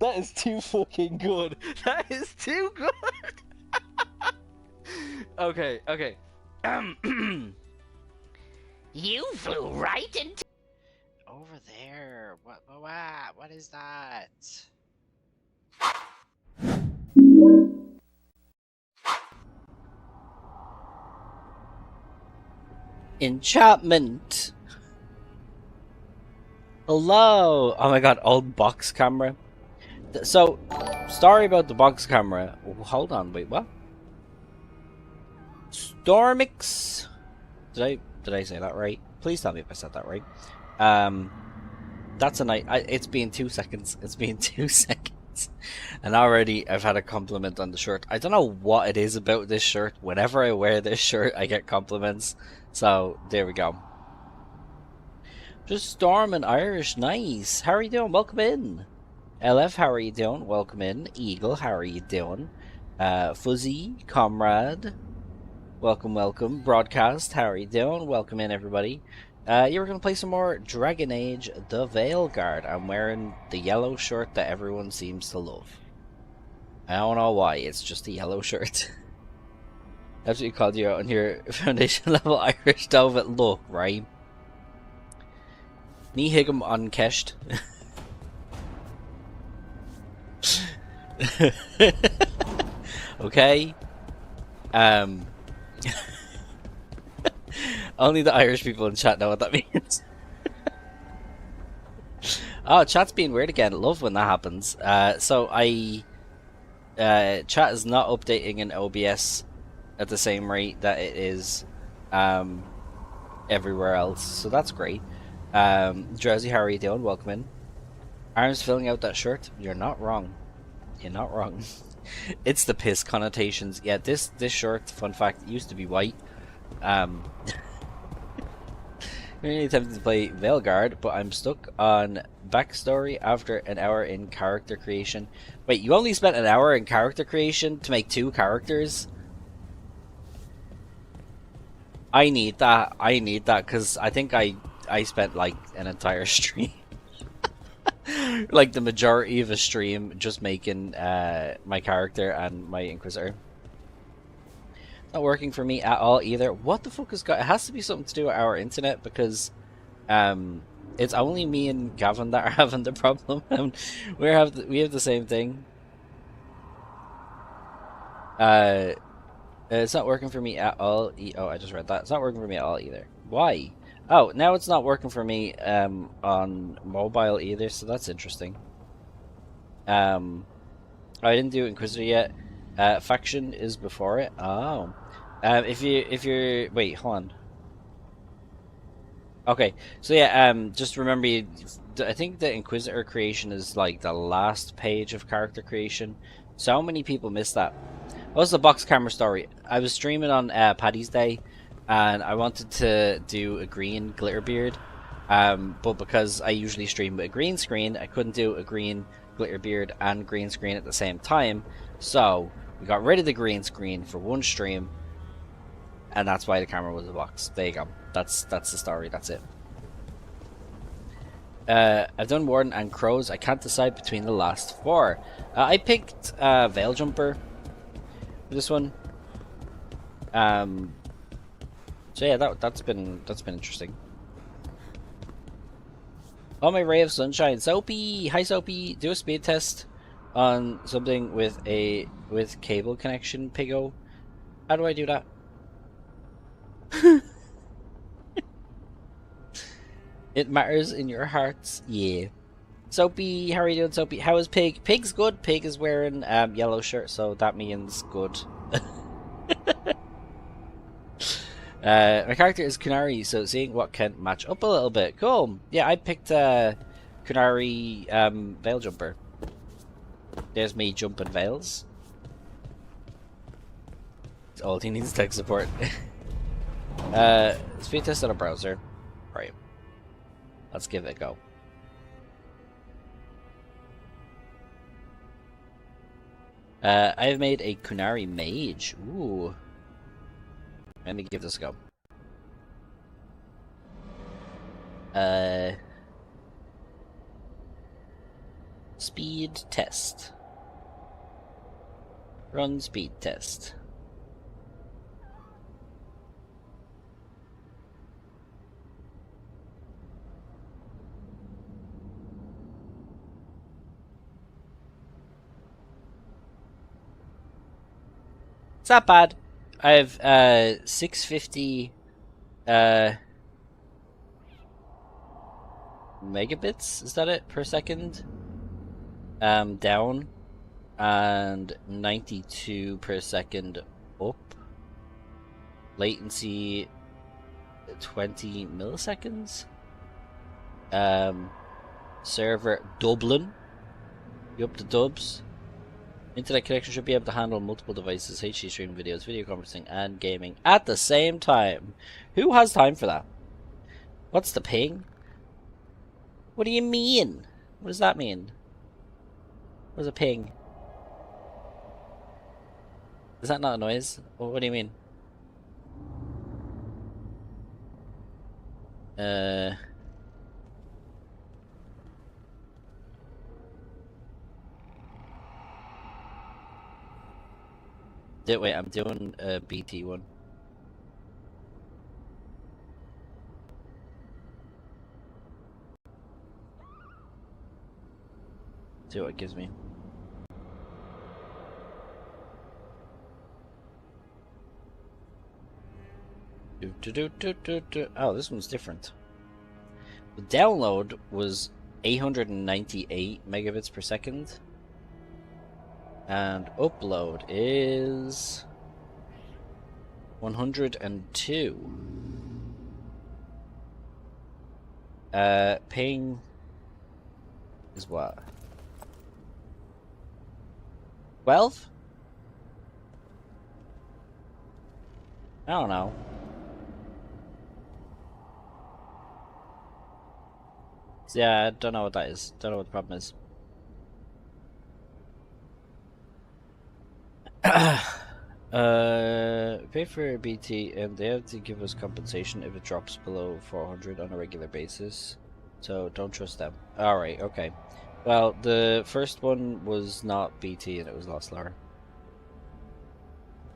That is too fucking good. That is too good. Okay, okay. You flew right into. Over there. What is that? Enchantment. Hello. Oh my god, old box camera. So, story about the box camera. Oh, hold on, wait, what? Stormix. Did I say that right? Please tell me if I said that right. That's a night. It's been 2 seconds. It's been 2 seconds, and already I've had a compliment on the shirt. I don't know what it is about this shirt. Whenever I wear this shirt, I get compliments. So there we go. Just Storm and Irish, nice. How are you doing? Welcome in. LF, how are you doing? Welcome in. Eagle, how are you doing? Fuzzy, Comrade, welcome, welcome. Broadcast, how are you doing? Welcome in, everybody. You were going to play some more Dragon Age, the Veilguard. I'm wearing the yellow shirt that everyone seems to love. I don't know why, it's just a yellow shirt. Absolutely called you out on your foundation level Irish Velvet look, right? Ní higgum unkesht. Okay. Only the Irish people in chat know what that means. Oh, chat's being weird again. Love when that happens. So chat is not updating in OBS at the same rate that it is everywhere else. So that's great. Drowsy, how are you doing? Welcome in. Arm's filling out that shirt. You're not wrong. You're not wrong. It's the piss connotations. Yeah, this shirt, fun fact, used to be white. Really tempted to play Veilguard, but I'm stuck on backstory after an hour in character creation. Wait, you only spent an hour in character creation to make 2 characters? I need that. I need that, because I think I spent like an entire stream. Like the majority of a stream just making my character and my Inquisitor. Not working for me at all either. What the fuck has got? It has to be something to do with our internet, because it's only me and Gavin that are having the problem. We have the same thing. It's not working for me at all. Oh, I just read that. It's not working for me at all either. Why? Oh, now it's not working for me on mobile either, so that's interesting. I didn't do Inquisitor yet. Faction is before it. Oh. If you're wait, hold on. Okay, so yeah, just remember, I think the Inquisitor creation is like the last page of character creation. So many people miss that. What's the box camera story? I was streaming on Paddy's Day, and I wanted to do a green glitter beard, but because I usually stream with a green screen, I couldn't do a green glitter beard and green screen at the same time. So we got rid of the green screen for one stream, and that's why the camera was a box. There you go. That's the story. That's it. I've done Warden and Crows. I can't decide between the last 4. I picked Veil Jumper for this one. So yeah, that's been interesting. Oh, my ray of sunshine, Soapy. Hi, Soapy. Do a speed test on something with cable connection, Piggo. How do I do that? It matters in your hearts, yeah. Soapy, how are you doing, Soapy? How is Pig? Pig's good. Pig is wearing yellow shirt, so that means good. My character is Kunari, so seeing what can match up a little bit. Cool. Yeah, I picked Kunari Veil Jumper. There's me jumping veils. All he needs tech support. Speed test on a browser. Right. Let's give it a go. I've made a Kunari Mage. Ooh. Let me give this a go. Speed test. Run speed test. It's not bad. I have 650 megabits, is that it, per second? Down, and 92 per second up. Latency 20 milliseconds. Server Dublin. You up to dubs? Internet connection should be able to handle multiple devices, HD streaming videos, video conferencing, and gaming at the same time. Who has time for that? What's the ping? What do you mean? What does that mean? What's a ping? Is that not a noise? What do you mean? Wait, I'm doing a BT one. See what it gives me. Oh, this one's different. The download was 898 megabits per second. And upload is 102. Ping is what? 12? I don't know. Yeah, I don't know what that is. Don't know what the problem is. Pay for BT and they have to give us compensation if it drops below 400 on a regular basis. So don't trust them. Alright, okay. Well, the first one was not BT and it was a lot slower.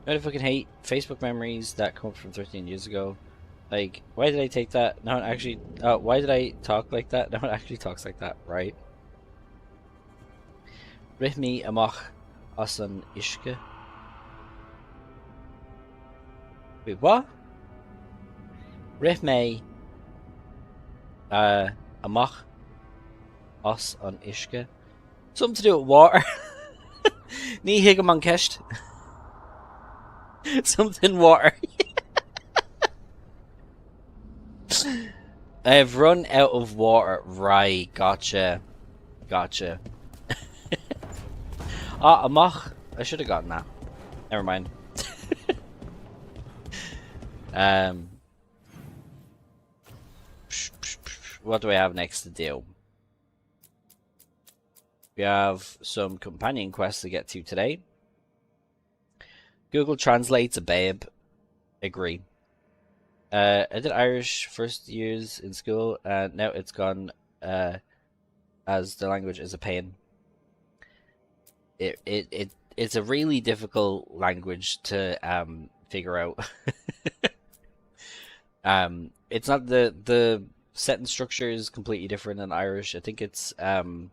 I fucking hate Facebook memories that come up from 13 years ago. Like, why did I take that? No one actually... why did I talk like that? No one actually talks like that, right? Rithmi amach asan ishke. Wait, what? Rithmi amach as an ishke. Something to do with water. Ní higgam an ceist. Something water. I have run out of water. Right, gotcha. Gotcha. Amach. I should have gotten that. Never mind. What do I have next to do? We have some companion quests to get to today. Google translates a babe. Agree. I did Irish first years in school, and now it's gone as the language is a pain. It's a really difficult language to figure out. It's not the sentence structure is completely different in Irish. I think it's the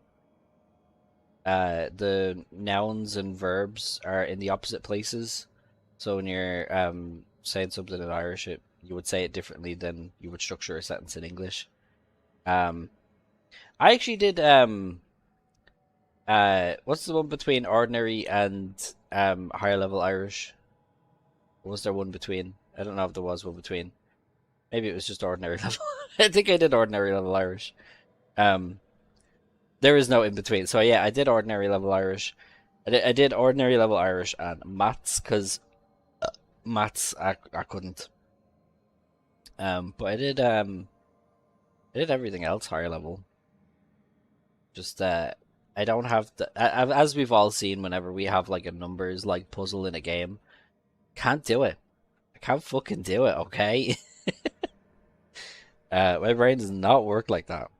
nouns and verbs are in the opposite places. So when you're saying something in Irish, you would say it differently than you would structure a sentence in English. I actually did what's the one between ordinary and higher level Irish? Was there one between? I don't know if there was one between. Maybe it was just ordinary level. I think I did ordinary level Irish. There is no in between. So yeah, I did ordinary level Irish. I did ordinary level Irish and maths, because maths I couldn't. But I did everything else higher level. Just I don't have the as we've all seen whenever we have like a numbers like puzzle in a game. Can't do it. I can't fucking do it, okay? My brain does not work like that.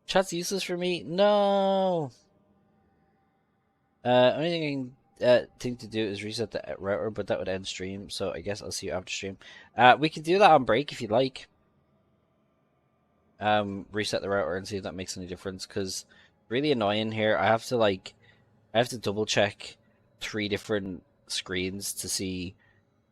Chat's useless for me? No! Only thing to do is reset the router, but that would end stream, so I guess I'll see you after stream. We can do that on break if you'd like. Reset the router and see if that makes any difference, because really annoying here. I have to double check 3 different screens to see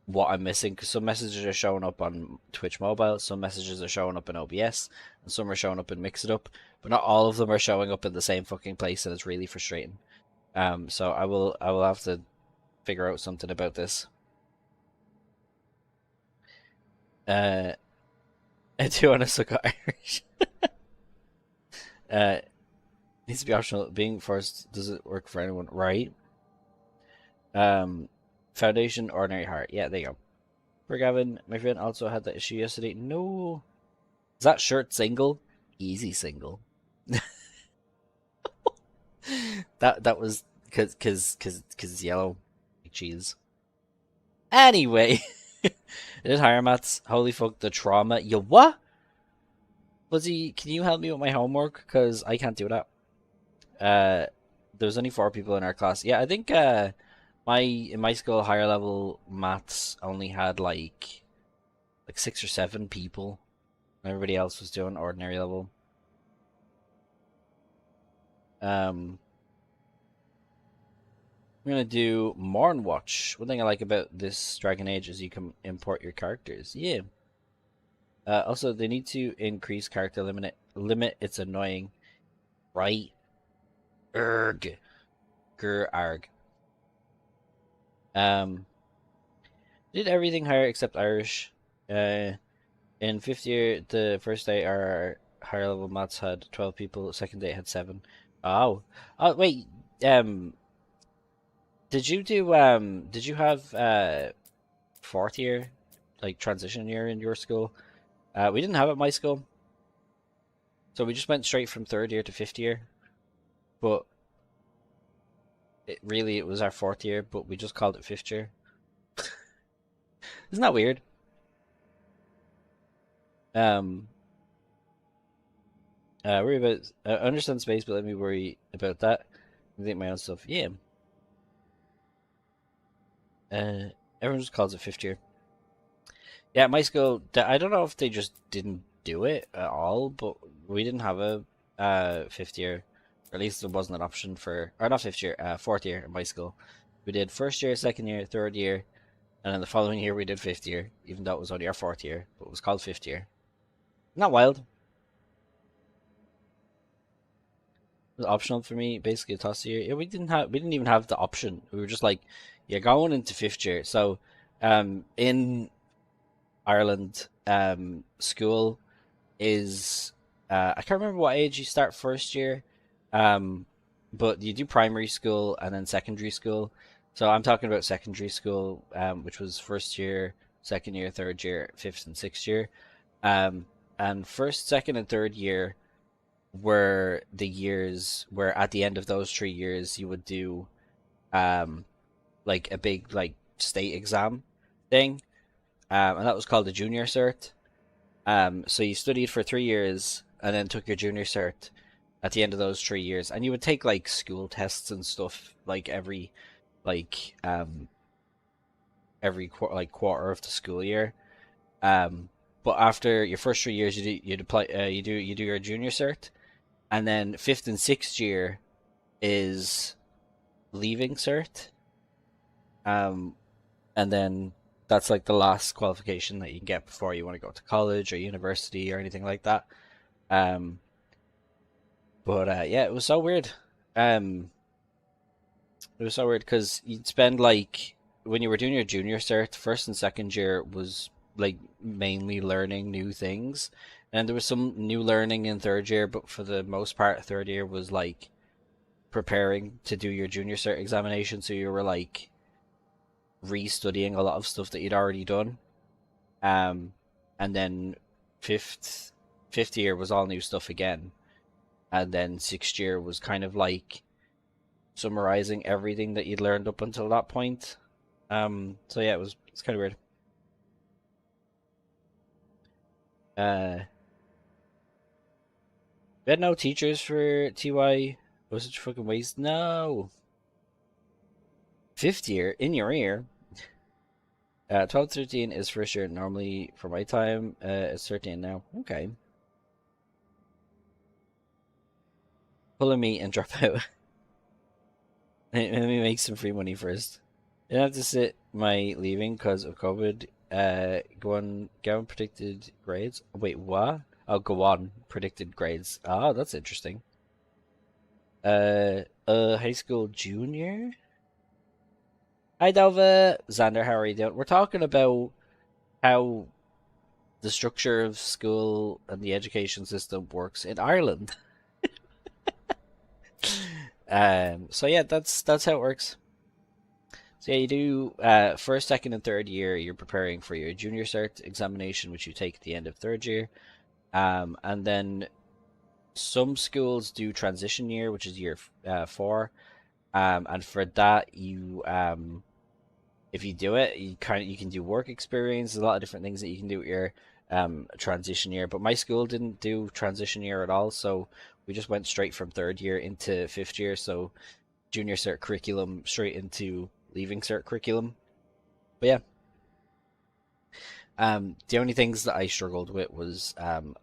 what I'm missing, because some messages are showing up on Twitch Mobile, some messages are showing up in OBS, and some are showing up in Mix It Up, but not all of them are showing up in the same fucking place, and it's really frustrating. So I will have to figure out something about this. I do want to suck at Irish. Needs to be optional. Being forced doesn't work for anyone, right? Foundation, ordinary heart. Yeah, there you go. For Gavin, my friend also had that issue yesterday. No, is that shirt single? Easy single. that was cause it's yellow, like cheese. Anyway, it is higher maths. Holy fuck, the trauma. You what? Fuzzy, can you help me with my homework? Cause I can't do that. There's only 4 people in our class. Yeah, I think in my school higher level maths only had like 6 or 7 people. Everybody else was doing ordinary level. I'm gonna do Morn Watch. One thing I like about this Dragon Age is you can import your characters. Yeah. Also, they need to increase character limit. It's annoying, right? Erg, grr arg. Did everything higher except Irish. In 5th year, the first day our higher level maths had 12 people. Second day it had 7. Oh, wait. Did you have 4th year, like transition year in your school? We didn't have it at my school, so we just went straight from 3rd year to 5th year. But it was our 4th year, but we just called it 5th year. Isn't that weird? Worry about understand space, but let me worry about that. I think my own stuff. Yeah. Everyone just calls it 5th year. Yeah, my school. I don't know if they just didn't do it at all, but we didn't have a 5th year. Or at least there wasn't an option for, or not 5th year, 4th year in my school. We did 1st year, 2nd year, 3rd year, and then the following year we did 5th year, even though it was only our 4th year, but it was called 5th year. Not wild. It was optional for me, basically a toss year. Yeah, we didn't even have the option. We were just like, you're going into 5th year. So, in Ireland, school is I can't remember what age you start 1st year, but you do primary school and then secondary school. So I'm talking about secondary school, which was 1st year, 2nd year, 3rd year, 5th and 6th year, and 1st, 2nd, and 3rd year were the years where at the end of those 3 years you would do like a big like state exam thing, and that was called the junior cert. So you studied for 3 years and then took your junior cert at the end of those 3 years, and you would take like school tests and stuff like every quarter of the school year. But after your first 3 years, you do your junior cert, and then 5th and 6th year is leaving cert. And then that's like the last qualification that you can get before you want to go to college or university or anything like that. But yeah, it was so weird. It was so weird because you'd spend like when you were doing your junior cert, 1st and 2nd year was like mainly learning new things, and there was some new learning in 3rd year, but for the most part, 3rd year was like preparing to do your junior cert examination. So you were like restudying a lot of stuff that you'd already done. And then fifth year was all new stuff again, and then 6th year was kind of like summarizing everything that you'd learned up until that point. So yeah, it's kind of weird. We had no teachers for TY. It was such a fucking waste. No. Fifth year in your ear. 12, 13 is first year normally for my time. It's 13 now. Okay. Pulling me and drop out. Let me make some free money first. You don't have to sit my leaving because of COVID. Go on predicted grades. Wait, what? Oh, go on predicted grades. Oh, that's interesting. High school junior. Hi, Delva. Xander, how are you doing? We're talking about how the structure of school and the education system works in Ireland. So yeah, that's how it works. So yeah, you do first, second, and third year. You're preparing for your junior cert examination, which you take at the end of third year, and then some schools do transition year, which is year 4, and for that you if you do it, you can do work experience. There's a lot of different things that you can do with your transition year. But my school didn't do transition year at all, so we just went straight from third year into fifth year. So junior cert curriculum straight into leaving cert curriculum. But yeah, the only things that I struggled with was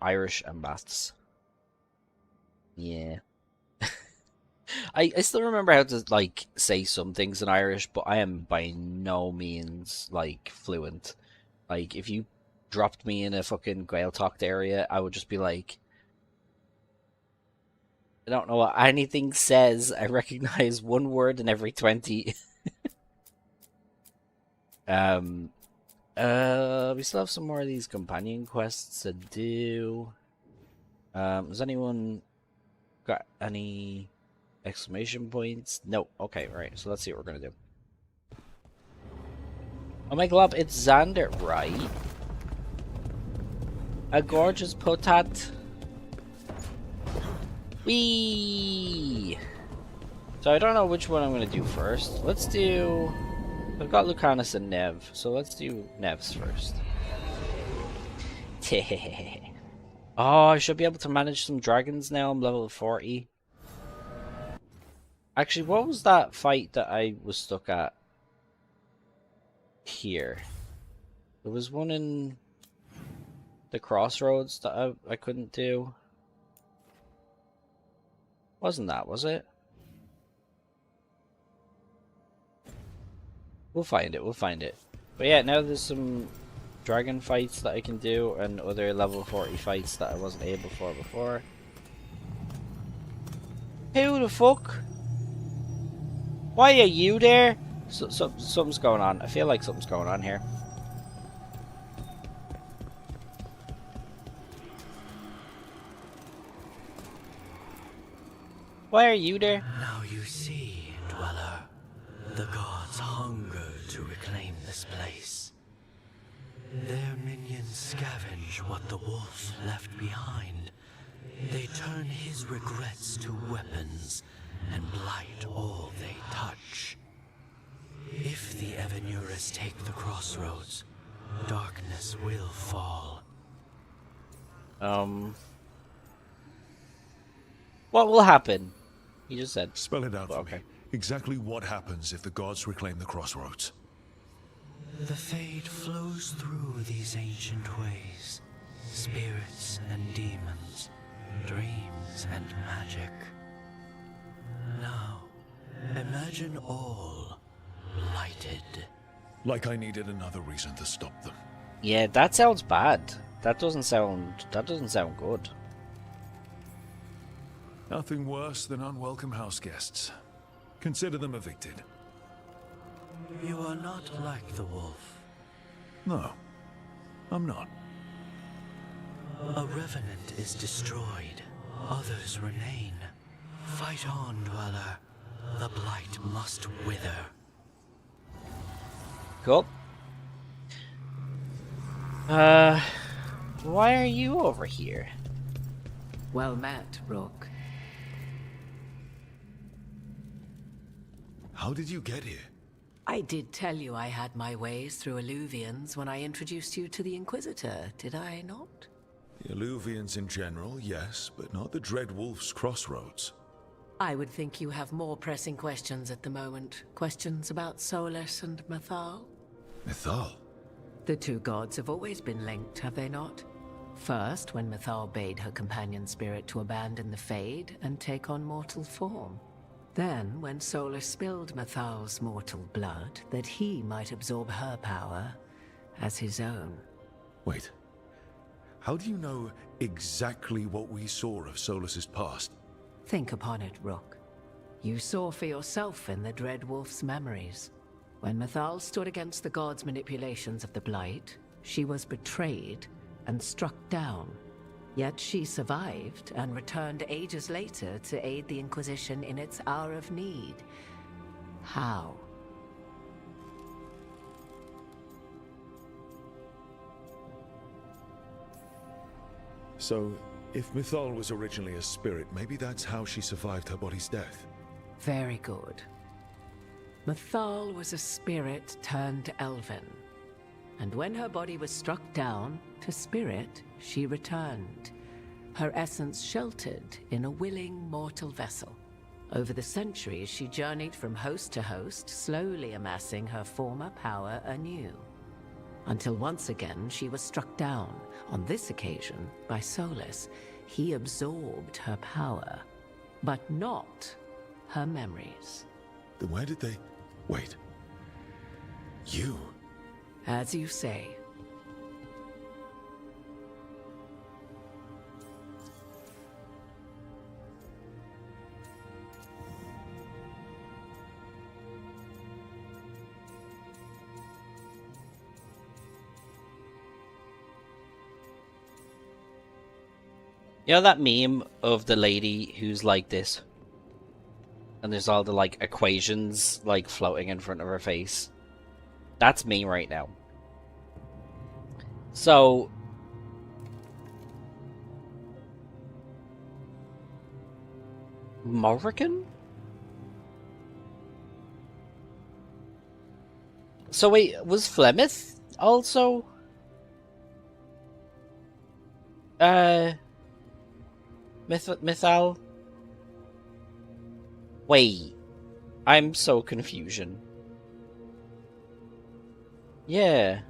Irish and maths. Yeah. I still remember how to like say some things in Irish, but I am by no means like fluent. Like if you dropped me in a fucking Gael-talked area, I would just be like, I don't know what anything says. I recognize one word in every 20. We still have some more of these companion quests to do. Has anyone got any exclamation points? No. Okay, right. So let's see what we're gonna do. Oh my god, it's Xander, right? A gorgeous potat. Whee! So I don't know which one I'm gonna do first. Let's do... I've got Lucanus and Nev, so let's do Nev's first. Oh, I should be able to manage some dragons now. I'm level 40. Actually, what was that fight that I was stuck at here? There was one in the crossroads that I couldn't do. Wasn't that, was it? We'll find it, we'll find it. But yeah, now there's some dragon fights that I can do and other level 40 fights that I wasn't able for before. Who the fuck? Why are you there? Something's going on. I feel like something's going on here. Why are you there? Now you see, Dweller, the gods hunger to reclaim this place. Their minions scavenge what the wolf left behind. They turn his regrets to weapons and blight all they touch. If the Evanuras take the crossroads, darkness will fall. What will happen? He just said. Spell it out for Okay. me. Exactly what happens if the gods reclaim the crossroads? The fade flows through these ancient ways. Spirits and demons, dreams and magic. Now, imagine all blighted. Like I needed another reason to stop them. Yeah, that sounds bad. That doesn't sound good. Nothing worse than unwelcome house guests. Consider them evicted. You are not like the wolf. No, I'm not. A revenant is destroyed. Others remain. Fight on, Dweller. The blight must wither. Cool. Why are you over here? Well met, Rook. How did you get here? I did tell you I had my ways through Alluvians when I introduced you to the Inquisitor, did I not? The Alluvians in general, yes, but not the Dread Wolf's crossroads. I would think you have more pressing questions at the moment. Questions about Solus and Mythal? Mythal? The two gods have always been linked, have they not? First, when Mythal bade her companion spirit to abandon the Fade and take on mortal form. Then, when Solus spilled Mythal's mortal blood, that he might absorb her power as his own. Wait. How do you know exactly what we saw of Solus's past? Think upon it, Rook. You saw for yourself in the Dread Wolf's memories. When Mythal stood against the gods' manipulations of the Blight, she was betrayed and struck down. Yet she survived and returned ages later to aid the Inquisition in its hour of need. How? So, if Mythal was originally a spirit, maybe that's how she survived her body's death. Very good. Mythal was a spirit turned elven. And when her body was struck down, to spirit, she returned. Her essence sheltered in a willing mortal vessel. Over the centuries, she journeyed from host to host, slowly amassing her former power anew. Until once again, she was struck down, on this occasion, by Solus. He absorbed her power, but not her memories. Then where did they... Wait. You? As you say. You know that meme of the lady who's like this? And there's all the, like, equations, like, floating in front of her face? That's me right now. So... Morrigan? So wait, was Flemeth also... Mythal? Wait, I'm so confusion. Yeah.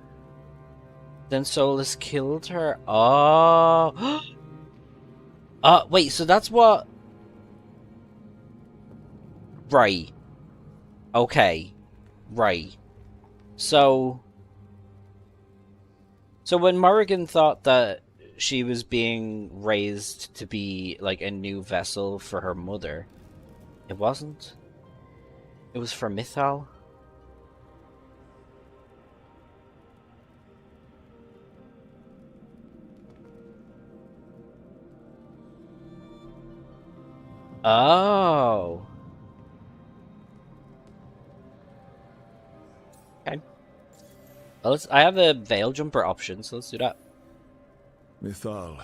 Then Solus killed her. Oh. Wait, so that's what... Right. Okay. Right. So when Morrigan thought that she was being raised to be like a new vessel for her mother, it wasn't. It was for Mythal. Oh. Okay. Well, I have a veil jumper option, so let's do that. Mythal.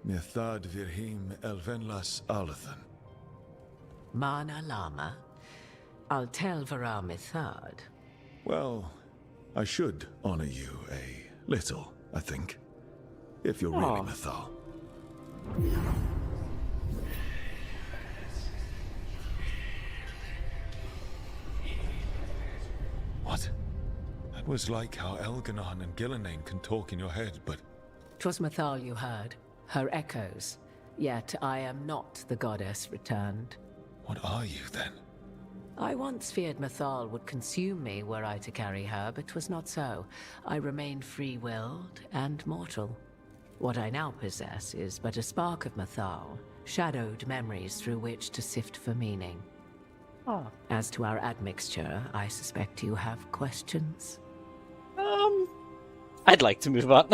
Mythad Virhim Elvenlas Alathan. Mana Lama. I'll tell Vara Mythad. Well, I should honor you a little, I think. If you're really Mythal. What? That was like how Elganon and Gillenane can talk in your head, but... 'Twas Mythal you heard, her echoes. Yet I am not the goddess returned. What are you, then? I once feared Mythal would consume me were I to carry her, but 'twas not so. I remain free-willed and mortal. What I now possess is but a spark of Mythal, shadowed memories through which to sift for meaning. As to our admixture, I suspect you have questions. I'd like to move on.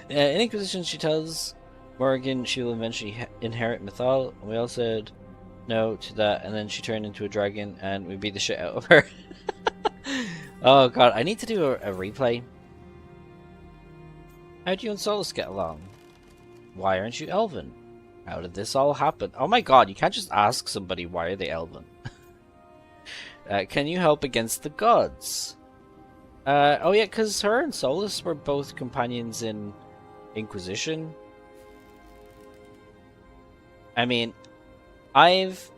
In Inquisition, she tells Morrigan she will eventually inherit Mythal. We all said no to that, and then she turned into a dragon, and we beat the shit out of her. Oh god, I need to do a replay. How do you and Solus get along? Why aren't you Elven? How did this all happen? Oh my god, you can't just ask somebody why are they Elven. Can you help against the gods? Oh yeah, because her and Solus were both companions in Inquisition. I mean, I've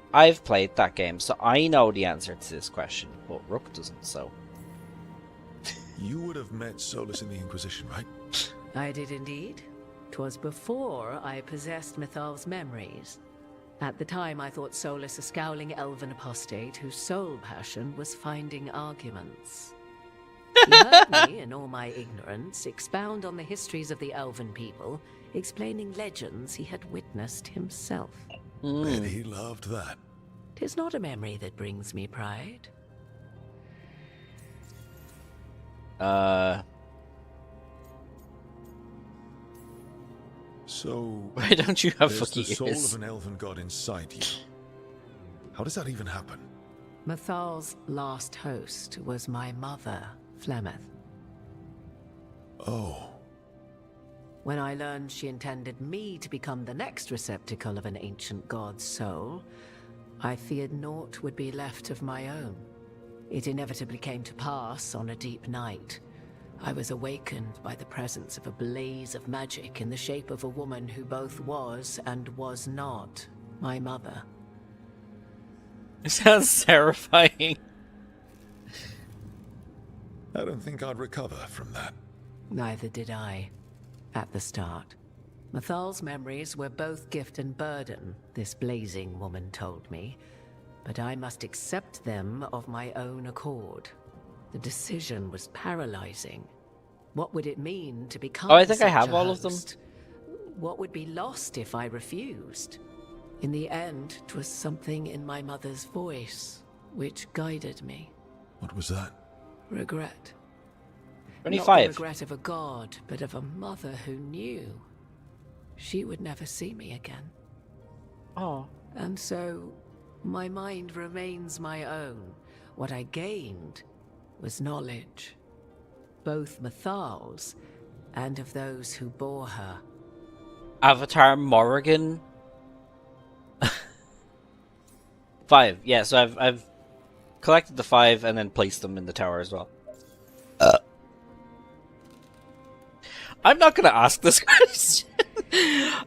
played that game, so I know the answer to this question, but Rook doesn't, so... You would have met Solus in the Inquisition, right? I did indeed. 'Twas before I possessed Mythal's memories. At the time, I thought Solus a scowling elven apostate whose sole passion was finding arguments. He heard me, in all my ignorance, expound on the histories of the elven people, explaining legends he had witnessed himself. Bet he loved that. 'Tis not a memory that brings me pride. So, Why don't you have there's fucking the soul ears? of an elven god inside you. How does that even happen? Mythal's last host was my mother, Flemeth. Oh, When I learned she intended me to become the next receptacle of an ancient god's soul, I feared naught would be left of my own. It inevitably came to pass on a deep night. I was awakened by the presence of a blaze of magic in the shape of a woman who both was and was not my mother. It sounds terrifying. I don't think I'd recover from that. Neither did I, at the start. Mythal's memories were both gift and burden, this blazing woman told me, but I must accept them of my own accord. The decision was paralyzing. What would it mean to become Oh, I think I such have a all of them. host? What would be lost if I refused? In the end, 'twas something in my mother's voice which guided me. What was that? Regret. Not 25. the regret of a god, but of a mother who knew she would never see me again. Oh. And so, my mind remains my own. What I gained was knowledge, both Mythal's and of those who bore her. Avatar Morrigan. 5. Yeah, so I've collected the 5 and then placed them in the tower as well. I'm not gonna ask this question.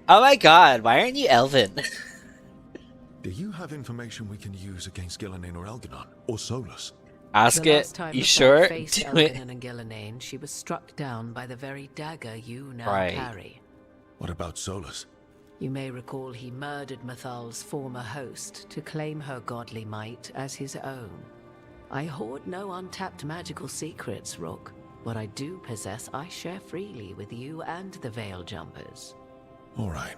Oh my god, why aren't you Elven? Do you have information we can use against Gillinan or Elginan? Or Solus? Ask The it. last time You Mythal sure? faced Do it. Elgin and Gillinan, she was struck down by the very dagger you now Right. carry. What about Solus? You may recall he murdered Mythal's former host to claim her godly might as his own. I hoard no untapped magical secrets, Rook. What I do possess, I share freely with you and the Veil Jumpers. All right.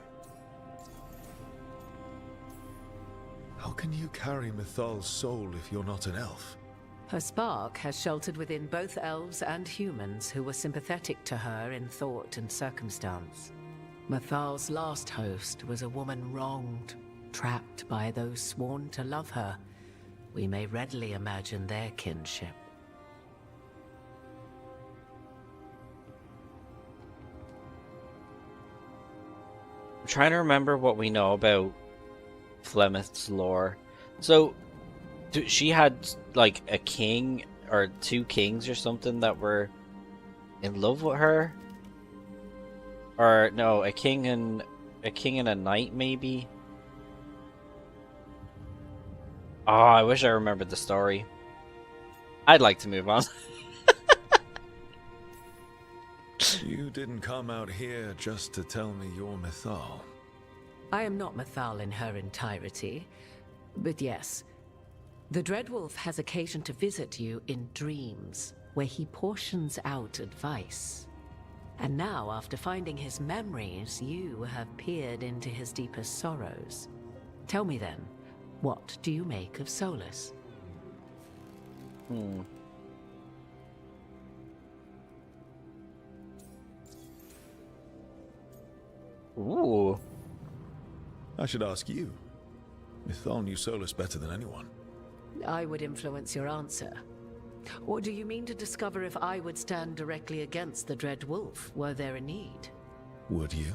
How can you carry Mythal's soul if you're not an elf? Her spark has sheltered within both elves and humans who were sympathetic to her in thought and circumstance. Mythal's last host was a woman wronged, trapped by those sworn to love her. We may readily imagine their kinship. I'm trying to remember what we know about Flemeth's lore. So, she had like a king or 2 kings or something that were in love with her, or no, a king and a knight maybe. Oh, I wish I remembered the story. I'd like to move on. You didn't come out here just to tell me you're Mythal. I am not Mythal in her entirety, but yes. The Dreadwolf has occasion to visit you in dreams, where he portions out advice. And now, after finding his memories, you have peered into his deepest sorrows. Tell me then, what do you make of Solus? Ooh. I should ask you. Mythal knew Solus better than anyone. I would influence your answer. Or do you mean to discover if I would stand directly against the Dread Wolf, were there a need? Would you?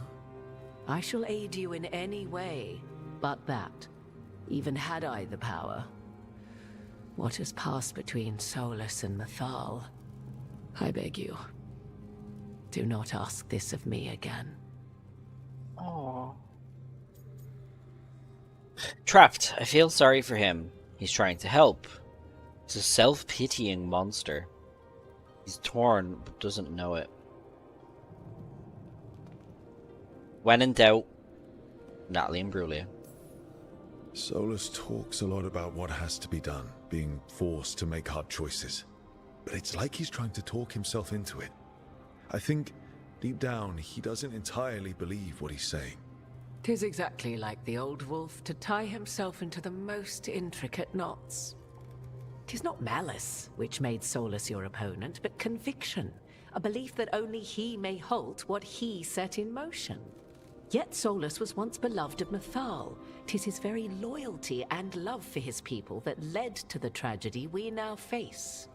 I shall aid you in any way but that, even had I the power. What has passed between Solus and Mythal I beg you, do not ask this of me again. Oh. Trapped. I feel sorry for him. He's trying to help. He's a self-pitying monster. He's torn, but doesn't know it. When in doubt, Natalie and Brulia. Solus talks a lot about what has to be done, being forced to make hard choices. But it's like he's trying to talk himself into it. I think, deep down, he doesn't entirely believe what he's saying. 'Tis exactly like the old wolf to tie himself into the most intricate knots. 'Tis not malice which made Solus your opponent, but conviction, a belief that only he may halt what he set in motion. Yet Solus was once beloved of Mythal. 'Tis his very loyalty and love for his people that led to the tragedy we now face.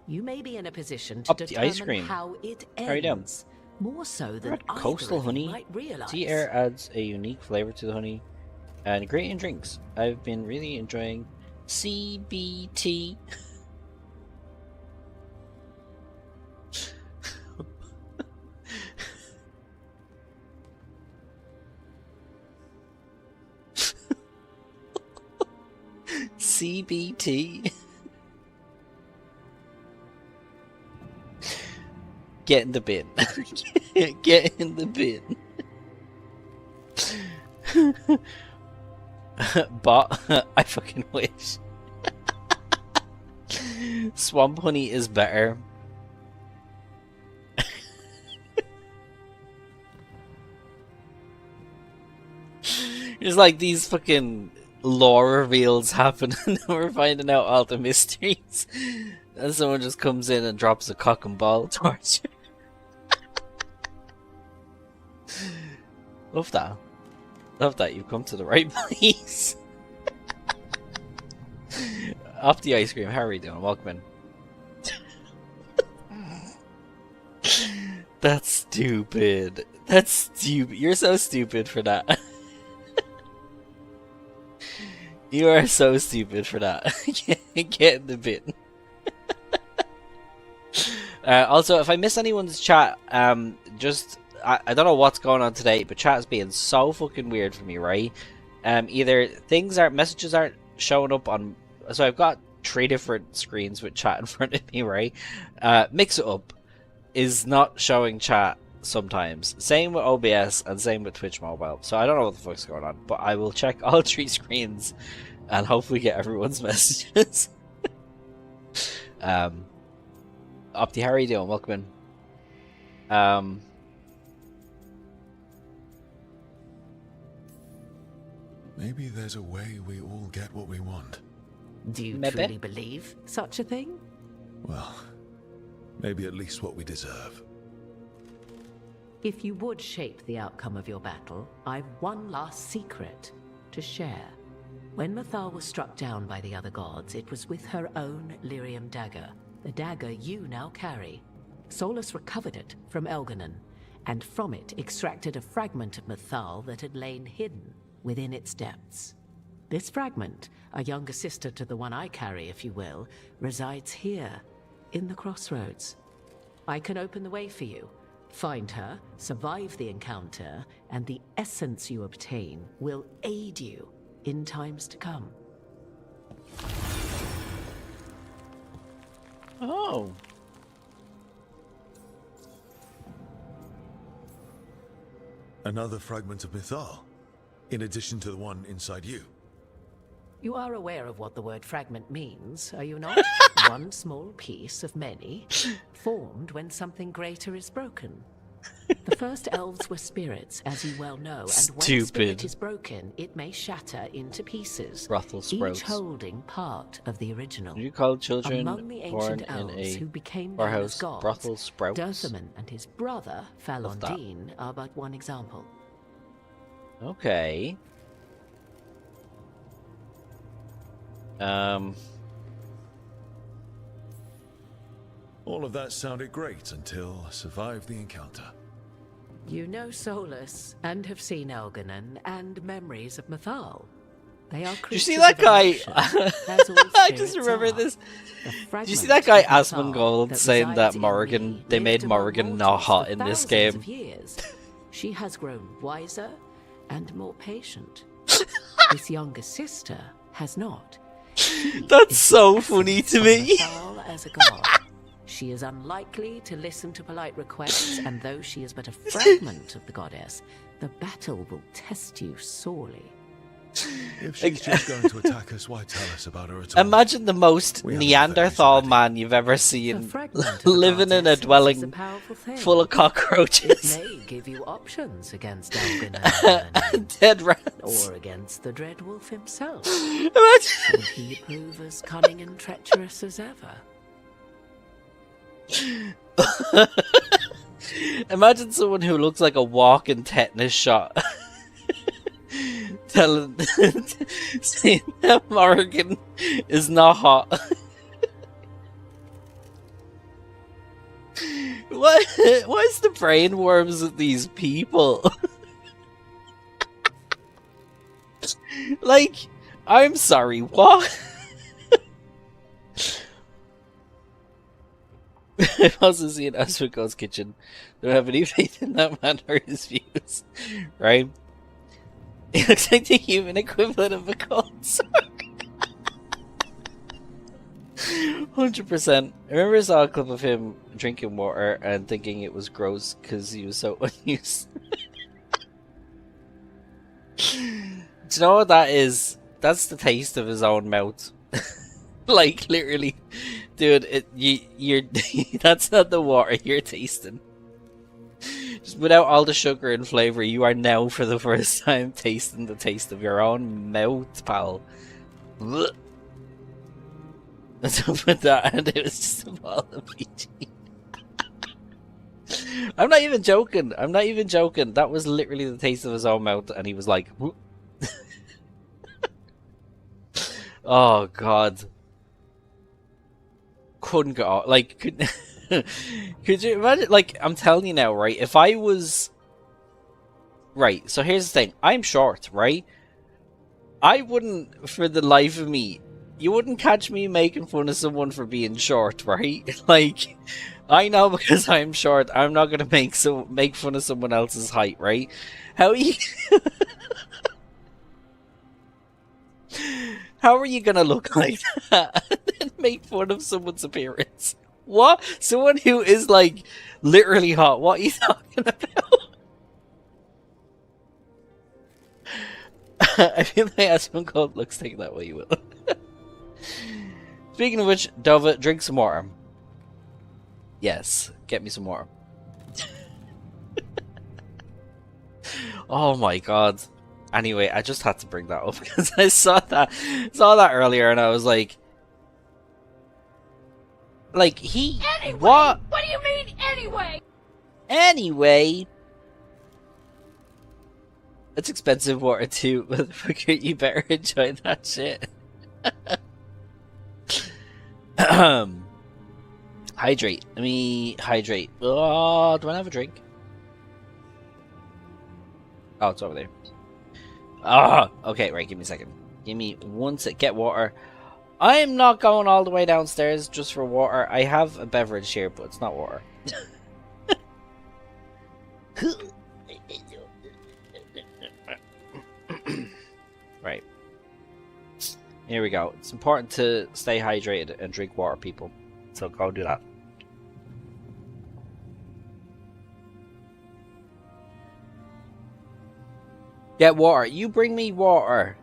You may be in a position to Up the ice determine cream. how it How you doing? ends, more so than Red either coastal of you honey. might realize. Sea air adds a unique flavor to the honey, and great in drinks. I've been really enjoying CBT. CBT. Get in the bin. Get in the bin. But I fucking wish. Swamp honey is better. There's like these fucking lore reveals happen and we're finding out all the mysteries. And someone just comes in and drops a cock and ball torch. Love that. Love that. You've come to the right place. Off the ice cream. How are you doing? Welcome in. That's stupid. That's stupid. You're so stupid for that. You are so stupid for that. Get in the bin. Also, if I miss anyone's chat, just I don't know what's going on today, but chat's being so fucking weird for me, right? Either messages aren't showing up on. So I've got 3 different screens with chat in front of me, right? Mix It Up is not showing chat sometimes. Same with OBS and same with Twitch Mobile. So I don't know what the fuck's going on, but I will check all 3 screens and hopefully get everyone's messages. Opti, how are you doing? Welcome in. Maybe there's a way we all get what we want. Do you Maybe. truly believe such a thing? Well, maybe at least what we deserve. If you would shape the outcome of your battle, I've one last secret to share. When Mythal was struck down by the other gods, it was with her own lyrium dagger, the dagger you now carry. Solus recovered it from Elganon, and from it extracted a fragment of Mythal that had lain hidden within its depths. This fragment, a younger sister to the one I carry, if you will, resides here, in the crossroads. I can open the way for you. Find her, survive the encounter, and the essence you obtain will aid you in times to come. Oh. Another fragment of Mythal, in addition to the one inside you. You are aware of what the word fragment means, are you not? One small piece of many, formed when something greater is broken. The first elves were spirits, as you well know, and when a spirit is broken, it may shatter into pieces, Brothel sprouts. each holding part of the original. You call children Among the born ancient in elves a who became known as warehouse gods, brothel sprouts? Durthaman and his brother, Love that. Falondine, are but one example. Okay. All of that sounded great until I survived the encounter. You know Solus, and have seen Elganon, and memories of Mythal. They are Do you see creatures that of guy? emotion, as all I just spirits remember are. this. The Do you see that fragment guy of Asmongold that saying that resides in Morrigan, me they made lived among Morrigan not mortals hot for in this thousands game? of years. She has grown wiser and more patient. This younger sister has not. She That's is so the funny essence to of me. Nathal as a god. She is unlikely to listen to polite requests, and though she is but a fragment of the goddess, the battle will test you sorely. If she's just going to attack us, why tell us about her at all? Imagine the most We have Neanderthal fairies already. man you've ever A seen fragment of the living in god's a essence is dwelling a powerful thing. full of It cockroaches may give you options against Elgin and dead rats. or against the Dread Wolf himself. Imagine, Would he prove as cunning and treacherous as ever? imagine someone who looks like a walking tetanus shot. Saying that Morrigan is not hot. What is the brain worms of these people? Like, I'm sorry, what? I've also seen Asrico's kitchen. Don't have any faith in that man or his views. Right? It looks like the human equivalent of a cold sore. 100%. I remember I saw a clip of him drinking water and thinking it was gross because he was so unused. Do you know what that is? That's the taste of his own mouth. Like, literally. Dude, you're that's not the water you're tasting. Just without all the sugar and flavor, you are now for the first time tasting the taste of your own mouth, pal. Blech. Let's open that, and it was just a ball of PG. I'm not even joking. I'm not even joking. That was literally the taste of his own mouth, and he was like, "Oh God." Couldn't get off. Like, could you imagine? Like, I'm telling you now, right? If I was right, so here's the thing: I'm short, right? I wouldn't, for the life of me, you wouldn't catch me making fun of someone for being short, right? Like, I know because I'm short, I'm not gonna make fun of someone else's height, right? How are you? How are you gonna look like that and then make fun of someone's appearance? What? Someone who is, like, literally hot. What are you talking about? I feel like as someone called looks take that way you will. Speaking of which, Dova, drink some water. Yes, get me some water. Oh my god. Anyway, I just had to bring that up because I saw that earlier and I was like he Anyway, what? What do you mean, anyway? Anyway, it's expensive water too, motherfucker. You better enjoy that shit. Hydrate. Let me hydrate. Oh, do I have a drink? Oh, it's over there. Ah, okay, right, give me a second. Give me one sec. Get water. I'm not going all the way downstairs just for water. I have a beverage here, but it's not water. Right. Here we go. It's important to stay hydrated and drink water, people. So go do that. Get water. You bring me water.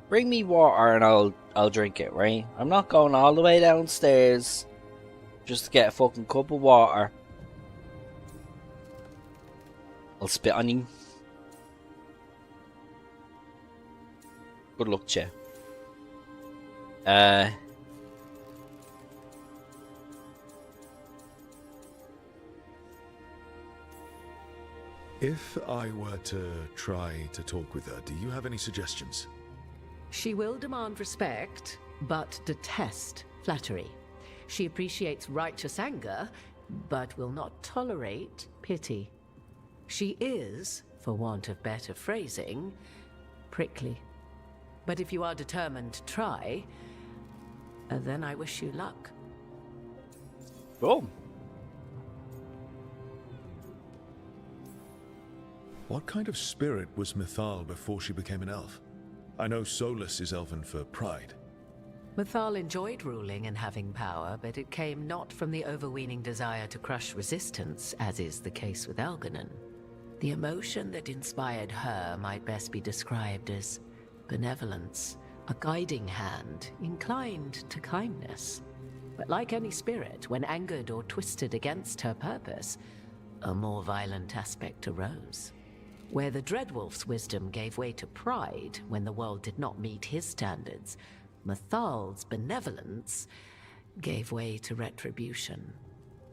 Bring me water and I'll drink it, right? I'm not going all the way downstairs just to get a fucking cup of water. I'll spit on you. Good luck, Che. If I were to try to talk with her, do you have any suggestions? She will demand respect, but detest flattery. She appreciates righteous anger, but will not tolerate pity. She is, for want of better phrasing, prickly. But if you are determined to try, then I wish you luck. Cool. What kind of spirit was Mythal before she became an elf? I know Solus is elven for pride. Mythal enjoyed ruling and having power, but it came not from the overweening desire to crush resistance, as is the case with Elganon. The emotion that inspired her might best be described as benevolence, a guiding hand, inclined to kindness. But like any spirit, when angered or twisted against her purpose, a more violent aspect arose. Where the Dreadwolf's wisdom gave way to pride when the world did not meet his standards, Mythal's benevolence gave way to retribution.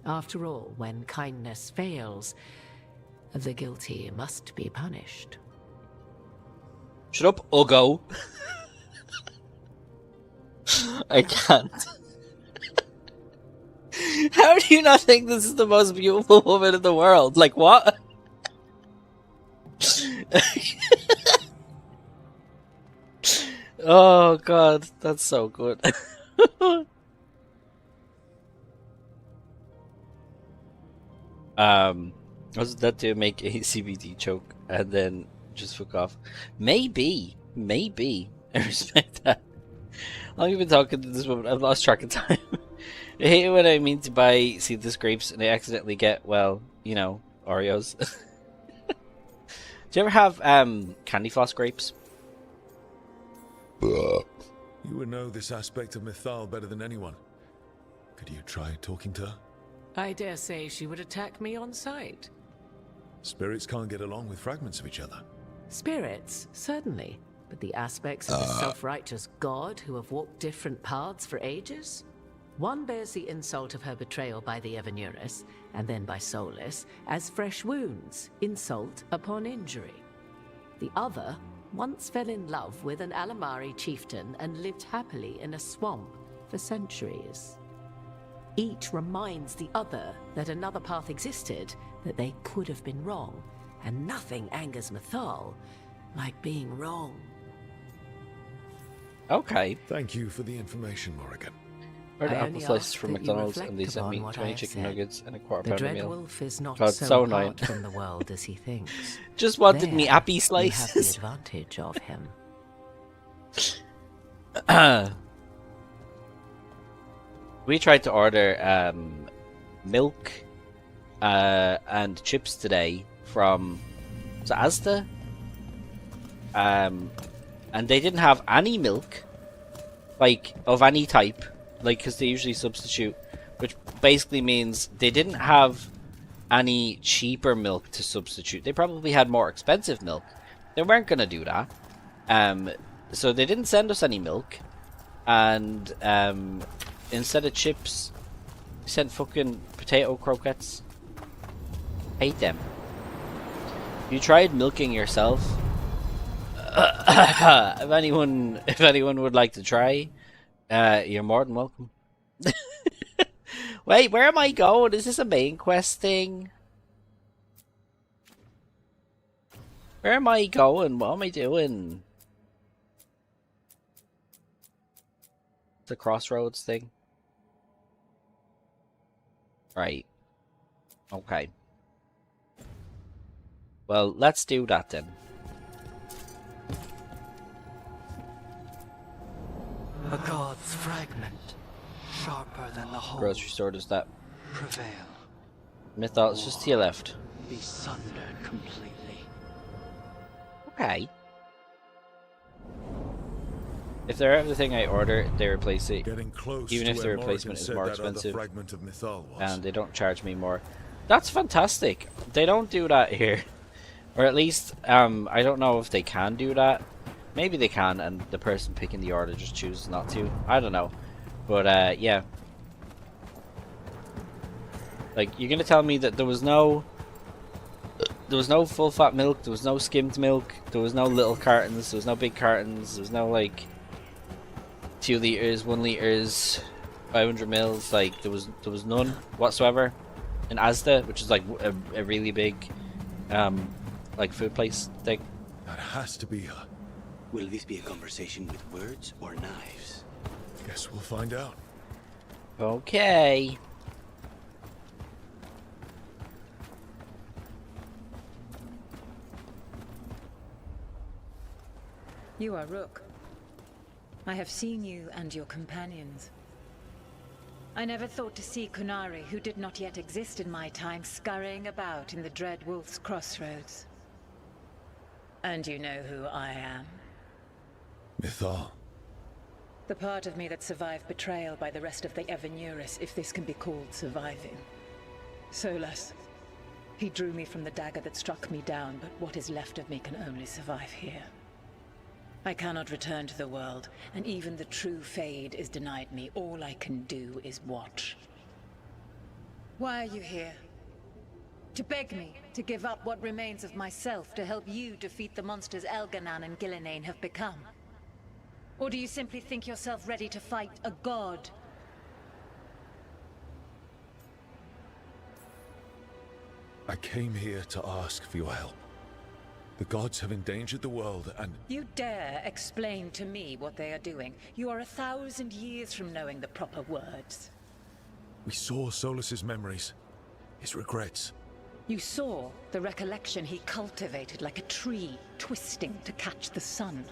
After all, when kindness fails, the guilty must be punished. Shut up, Ugo. I can't. How do you not think this is the most beautiful woman in the world? Like, what? Oh god, that's so good. I was that to make a CBD choke and then just fuck off. Maybe. I respect that. How long have you been talking to this woman? I've lost track of time. I hate it when I mean to buy seedless grapes and I accidentally get, well, you know, Oreos. Do you ever have candy floss grapes? You would know this aspect of Mythal better than anyone. Could you try talking to her? I dare say she would attack me on sight. Spirits can't get along with fragments of each other. Spirits, certainly. But the aspects of the self-righteous god who have walked different paths for ages? One bears the insult of her betrayal by the Evanurus, and then by Solus, as fresh wounds, insult upon injury. The other once fell in love with an Alamari chieftain and lived happily in a swamp for centuries. Each reminds the other that another path existed, that they could have been wrong, and nothing angers Mythal like being wrong. Okay. Thank you for the information, Morrigan. Order I apple only slices ask from that you McDonald's reflect and they sent upon me what 20 I have chicken said. nuggets and a quarter The pound of meal. Dreadwolf is not God, so so annoying. apart from the world as he thinks. Just wanted me There, appy you have the slices. advantage of him. We tried to order milk and chips today from Asda, and they didn't have any milk, like of any type, like because they usually substitute, which basically means they didn't have any cheaper milk to substitute. They probably had more expensive milk. They weren't gonna do that, so they didn't send us any milk, and instead of chips, they sent fucking potato croquettes. Hate them. You tried milking yourself? If anyone would like to try, you're more than welcome. Wait, where am I going? Is this a main quest thing? Where am I going? What am I doing? The crossroads thing? Right. Okay. Well, let's do that then. A god's fragment, sharper than the whole, Grocery store does that. prevail, Mythal, it's just to your left. be sundered completely. Okay. If they're everything I order, they replace it. Getting close Even to if the where replacement Morrigan is said more that other expensive, fragment of Mythal was. and they don't charge me more. That's fantastic. They don't do that here. Or at least, I don't know if they can do that. Maybe they can, and the person picking the order just chooses not to. I don't know. But, yeah. Like, you're gonna tell me that there was no full fat milk, there was no skimmed milk, there was no little cartons, there was no big cartons, there was no, like, 2 liters, 1 liters, 500 mils, like, there was none whatsoever in Asda, which is, like, a really big, like, food place thing. That has to be her. Will this be a conversation with words or knives? Guess we'll find out. Okay. You are Rook. I have seen you and your companions. I never thought to see Kunari, who did not yet exist in my time, scurrying about in the Dread Wolf's crossroads. And you know who I am. Mythal. The part of me that survived betrayal by the rest of the Evanuris, if this can be called surviving. Solas. He drew me from the dagger that struck me down, but what is left of me can only survive here. I cannot return to the world, and even the true Fade is denied me. All I can do is watch. Why are you here? To beg me to give up what remains of myself to help you defeat the monsters Elganan and Gillenane have become? Or do you simply think yourself ready to fight a god? I came here to ask for your help. The gods have endangered the world and... You dare explain to me what they are doing? You are 1,000 years from knowing the proper words. We saw Solas's memories, his regrets. You saw the recollection he cultivated like a tree, twisting to catch the sun.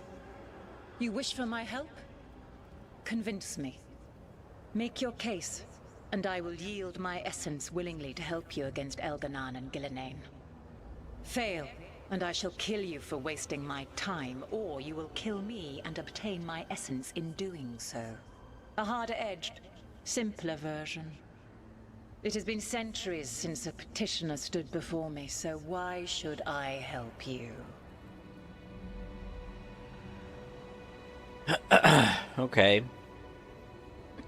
You wish for my help? Convince me. Make your case, and I will yield my essence willingly to help you against Elganan and Gillenane. Fail, and I shall kill you for wasting my time, or you will kill me and obtain my essence in doing so. A harder-edged, simpler version. It has been centuries since a petitioner stood before me, so why should I help you? Okay.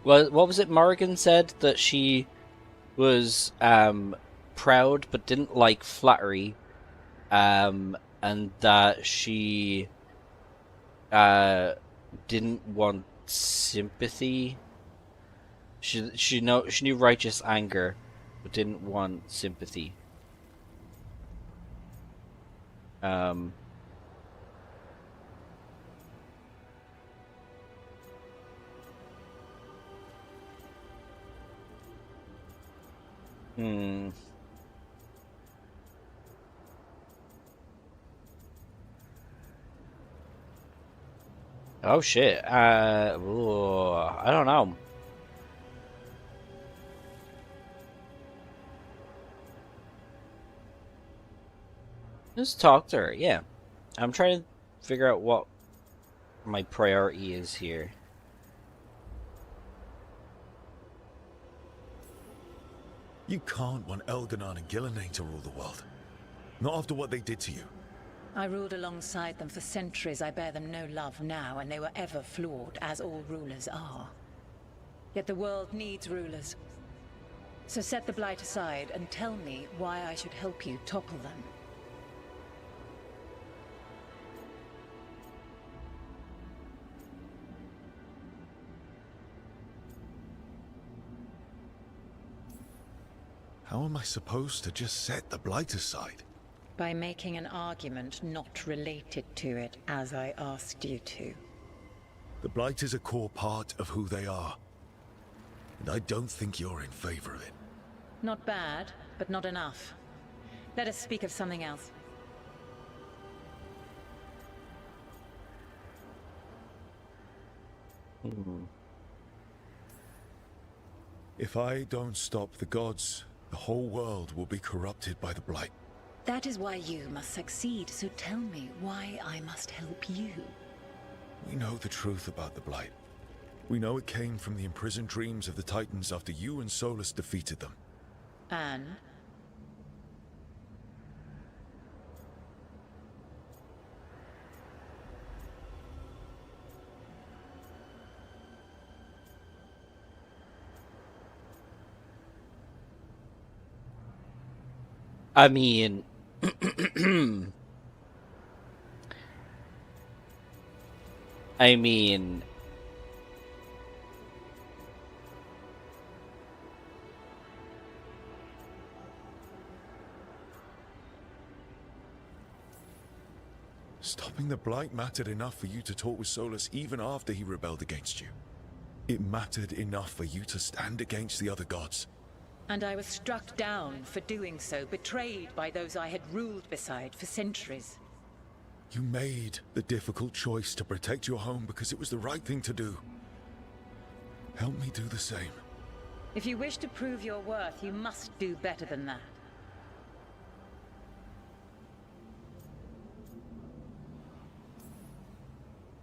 Well, what was it Morrigan said? That she was proud but didn't like flattery, and that she didn't want sympathy. She knew righteous anger, but didn't want sympathy. Oh shit. I don't know. Just talk to her, yeah. I'm trying to figure out what my priority is here. You can't want Elganan and Gillenane to rule the world. Not after what they did to you. I ruled alongside them for centuries. I bear them no love now, and they were ever flawed, as all rulers are. Yet the world needs rulers. So set the Blight aside and tell me why I should help you topple them. How am I supposed to just set the Blight aside? By making an argument not related to it, as I asked you to. The Blight is a core part of who they are. And I don't think you're in favor of it. Not bad, but not enough. Let us speak of something else. If I don't stop the gods, the whole world will be corrupted by the Blight. That is why you must succeed, so tell me why I must help you. We know the truth about the Blight. We know it came from the imprisoned dreams of the Titans after you and Solas defeated them. And? I mean, I mean, Stop Stopping the Blight mattered enough for you to talk with Solus even after he rebelled against you. It mattered enough for you to stand against the other gods. And I was struck down for doing so, betrayed by those I had ruled beside for centuries. You made the difficult choice to protect your home because it was the right thing to do. Help me do the same. If you wish to prove your worth, you must do better than that.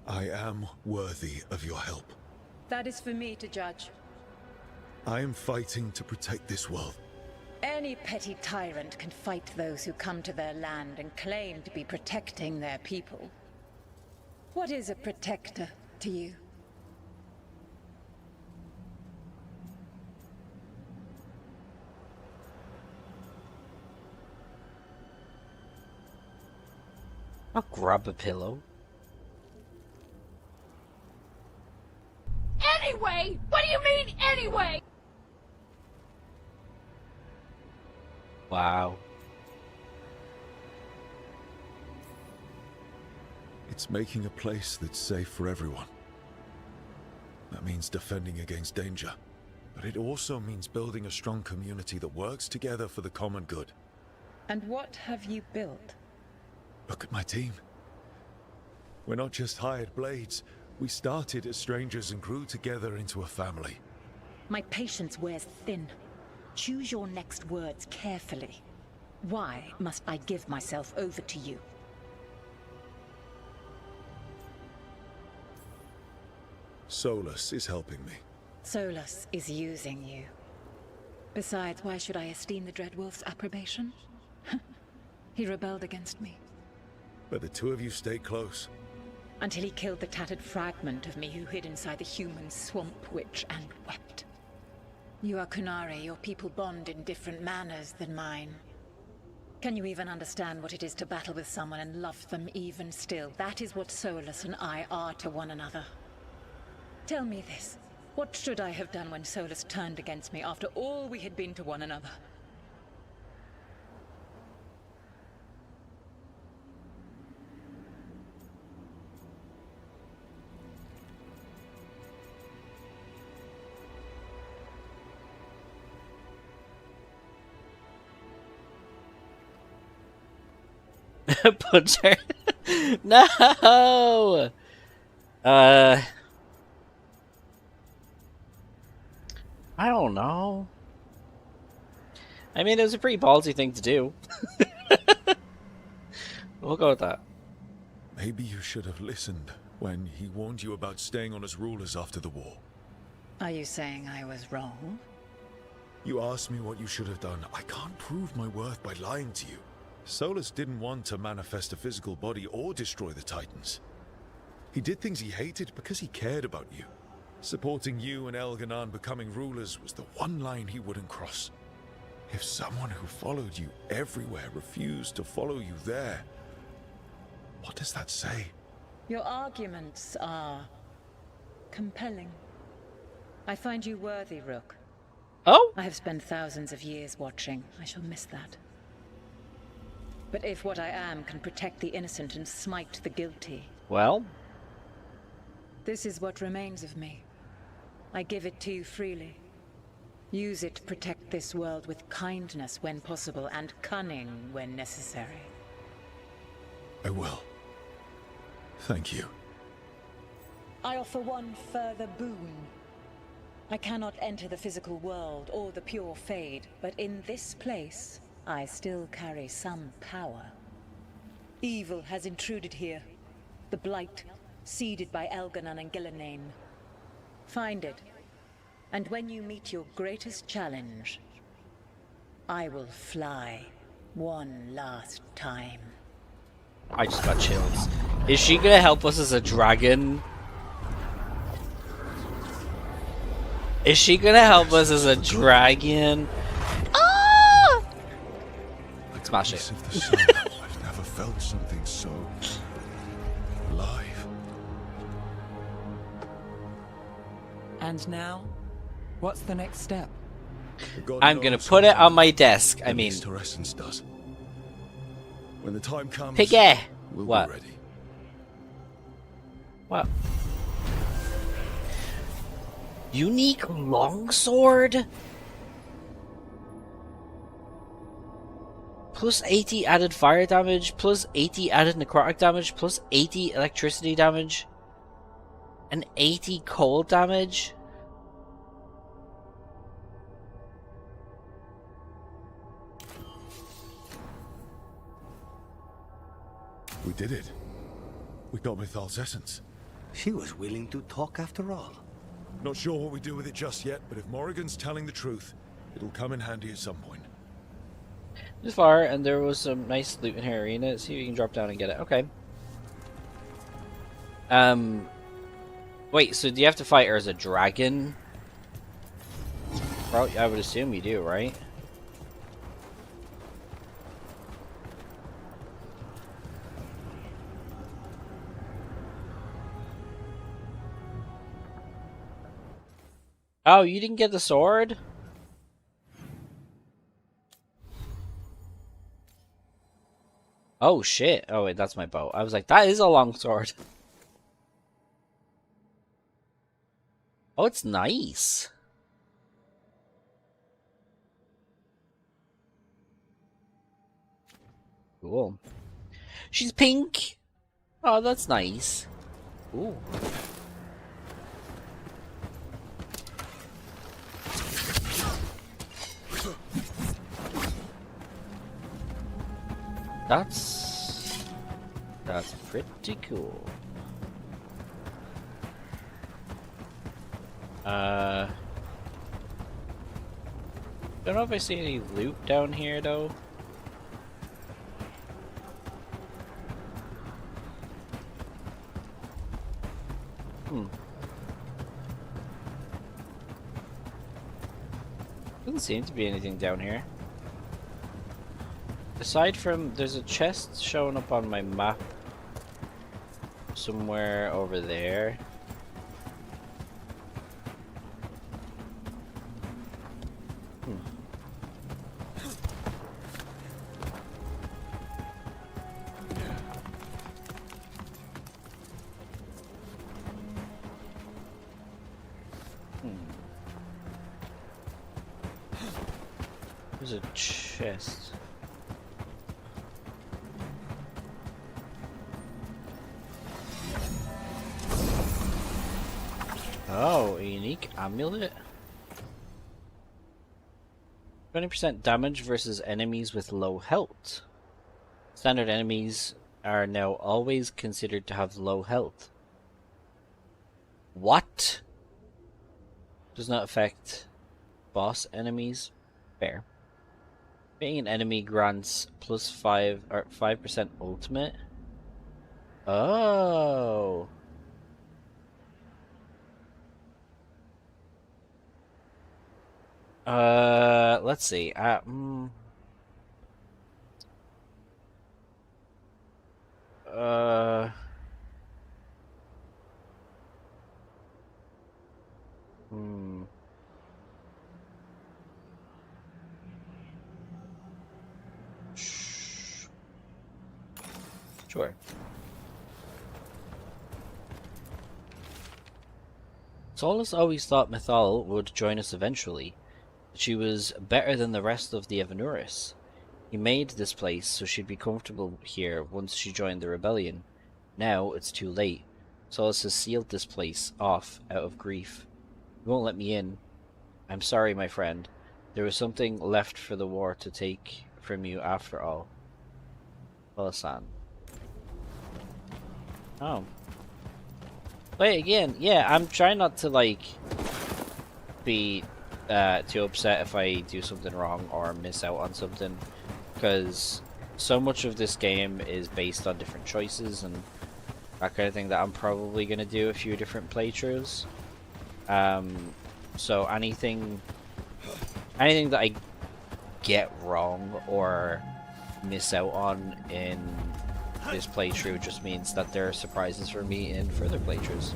I am worthy of your help. That is for me to judge. I am fighting to protect this world. Any petty tyrant can fight those who come to their land and claim to be protecting their people. What is a protector to you? I'll grab a pillow. Anyway? What do you mean, anyway? Wow. It's making a place that's safe for everyone. That means defending against danger. But it also means building a strong community that works together for the common good. And what have you built? Look at my team. We're not just hired blades. We started as strangers and grew together into a family. My patience wears thin. Choose your next words carefully. Why must I give myself over to you? Solus is helping me. Solus is using you. Besides, why should I esteem the Dreadwolf's approbation? He rebelled against me. But the two of you stay close. Until he killed the tattered fragment of me who hid inside the human swamp witch and wept. You are Kunari, your people bond in different manners than mine. Can you even understand what it is to battle with someone and love them even still? That is what Solus and I are to one another. Tell me this. What should I have done when Solus turned against me after all we had been to one another? Punch her. No. I don't know. I mean, it was a pretty ballsy thing to do. We'll go with that. Maybe you should have listened when he warned you about staying on as rulers after the war. Are you saying I was wrong? You asked me what you should have done. I can't prove my worth by lying to you. Solus didn't want to manifest a physical body or destroy the Titans. He did things he hated because he cared about you. Supporting you and Elganon becoming rulers was the one line he wouldn't cross. If someone who followed you everywhere refused to follow you there, what does that say? Your arguments are compelling. I find you worthy, Rook. Oh? I have spent thousands of years watching. I shall miss that. But if what I am can protect the innocent and smite the guilty... Well? This is what remains of me. I give it to you freely. Use it to protect this world with kindness when possible and cunning when necessary. I will. Thank you. I offer one further boon. I cannot enter the physical world or the pure Fade, but in this place, I still carry some power. Evil has intruded here. The Blight, seeded by Elganon and Gillenane. Find it, and when you meet your greatest challenge, I will fly one last time. I just got chills. Is she gonna help us as a dragon? Is she gonna help us as a dragon? Ah! Smash it. Of the sun, I've never felt something so alive. And now, what's the next step? I'm gonna put it on my desk. I mean, Torrescence does. When the time comes, Piggy. we'll What? be ready. What? Unique longsword? Plus 80 added fire damage, plus 80 added necrotic damage, plus 80 electricity damage, and 80 cold damage? We did it. We got Mythal's essence. She was willing to talk after all. Not sure what we do with it just yet, but if Morrigan's telling the truth, it'll come in handy at some point. This far, and there was some nice loot in her arena. See if you can drop down and get it. Okay. Wait, so do you have to fight her as a dragon? Well, I would assume you do, right? Oh, you didn't get the sword? Oh shit. Oh wait, that's my bow. I was like, that is a long sword. Oh, it's nice. Cool. She's pink. Oh, that's nice. Ooh. That's pretty cool. Don't know if I see any loot down here though. Doesn't seem to be anything down here. Aside from, there's a chest showing up on my map somewhere over there. There's a chest. Oh, a unique amulet? 20% damage versus enemies with low health. Standard enemies are now always considered to have low health. What? Does not affect boss enemies. Fair. Being an enemy grants plus 5% ultimate. Oh. Let's see. Sure. Solus always thought Mythal would join us eventually. She was better than the rest of the Evanuris. He made this place so she'd be comfortable here once she joined the rebellion. Now it's too late. Solus has sealed this place off out of grief. He won't let me in. I'm sorry, my friend. There was something left for the war to take from you after all. Velasan. Oh. Wait, again, yeah, I'm trying not to, like, be too upset if I do something wrong or miss out on something, because so much of this game is based on different choices and that kind of thing that I'm probably going to do a few different playthroughs. So anything that I get wrong or miss out on in this playthrough just means that there are surprises for me in further playthroughs.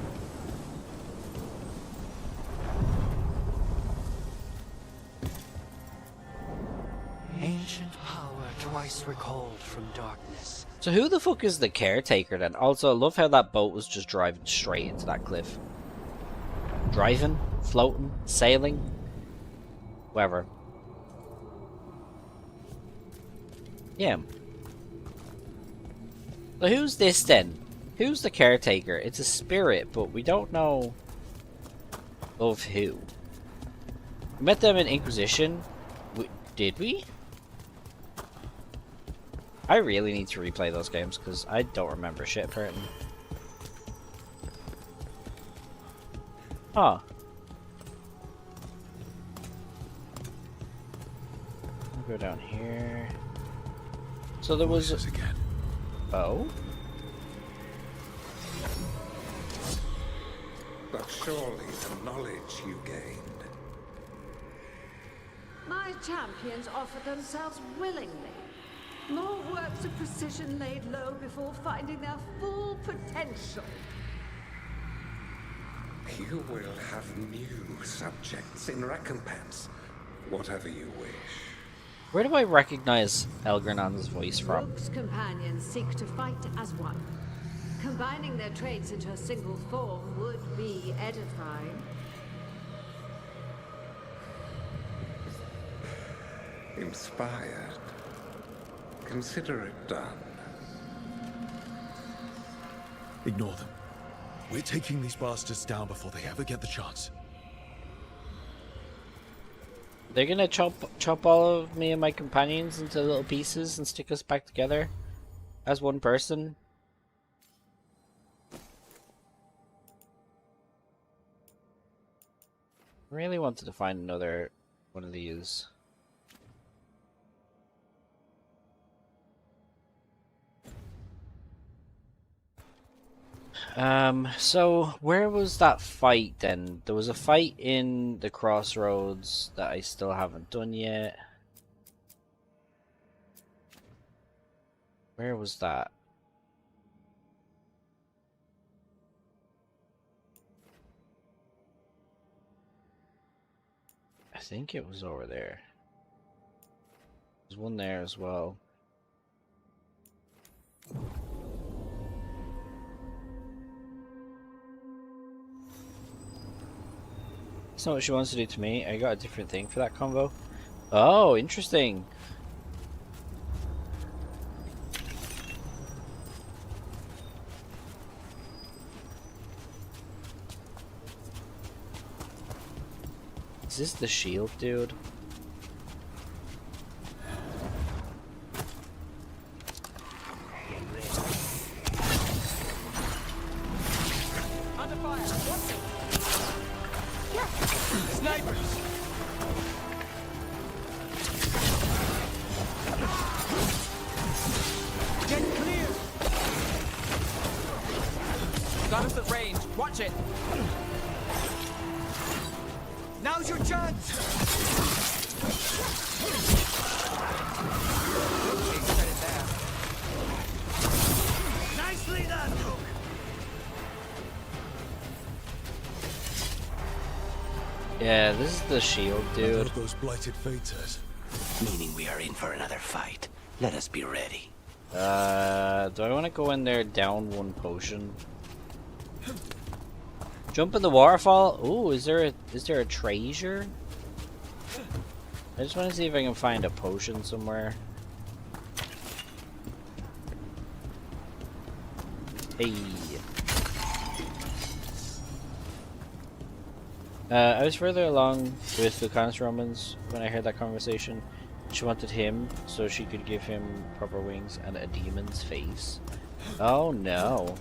Ancient power twice recalled from darkness. So who the fuck is the caretaker then? Also, I love how that boat was just driving straight into that cliff. Driving? Floating? Sailing? Whatever. Yeah. So who's this then? Who's the caretaker? It's a spirit, but we don't know of who. We met them in Inquisition. Did we? I really need to replay those games because I don't remember shit apparently. Huh. I'll go down here. So there was again. Oh? But surely the knowledge you gained. My champions offer themselves willingly. More works of precision laid low before finding their full potential. You will have new subjects in recompense. Whatever you wish. Where do I recognize Elgernon's voice from? Rook's companions seek to fight as one. Combining their traits into a single form would be edifying. Inspired. Consider it done. Ignore them. We're taking these bastards down before they ever get the chance. They're gonna chop all of me and my companions into little pieces and stick us back together as one person. Really wanted to find another one of these. So where was that fight then? There was a fight in the crossroads that I still haven't done yet. Where was that? I think it was over there. There's one there as well. That's not what she wants to do to me. I got a different thing for that combo. Oh, interesting. Is this the shield, dude? Under fire! What's it? Snipers! Get clear! Got us at range. Watch it! Now's your chance! Nicely done, Rook! Yeah, this is the shield, dude. Those blighted Thedas. Meaning we are in for another fight. Let us be ready. Do I want to go in there down one potion? Jump in the waterfall? Ooh, is there a treasure? I just want to see if I can find a potion somewhere. Hey. I was further along with Vulcanus Romans when I heard that conversation. She wanted him so she could give him proper wings and a demon's face. Oh no.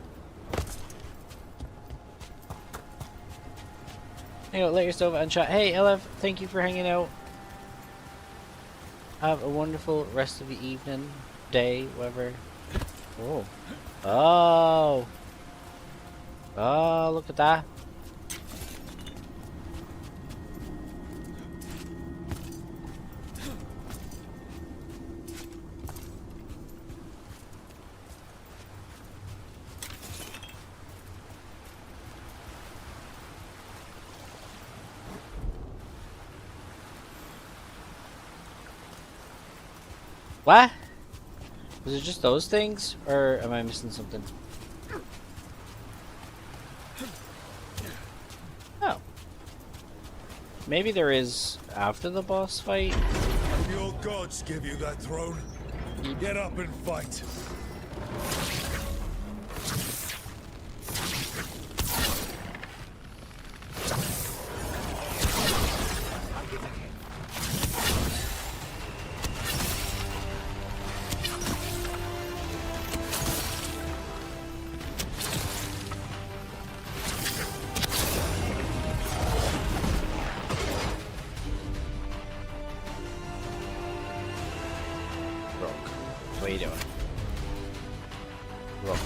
Hang out, let yourself and chat. Hey, LF, thank you for hanging out. Have a wonderful rest of the evening, day, whatever. Oh. Oh. Oh, look at that. What? Was it just those things, or am I missing something? Oh. Maybe there is after the boss fight? Your gods give you that throne. Get up and fight. What are you doing? Rook.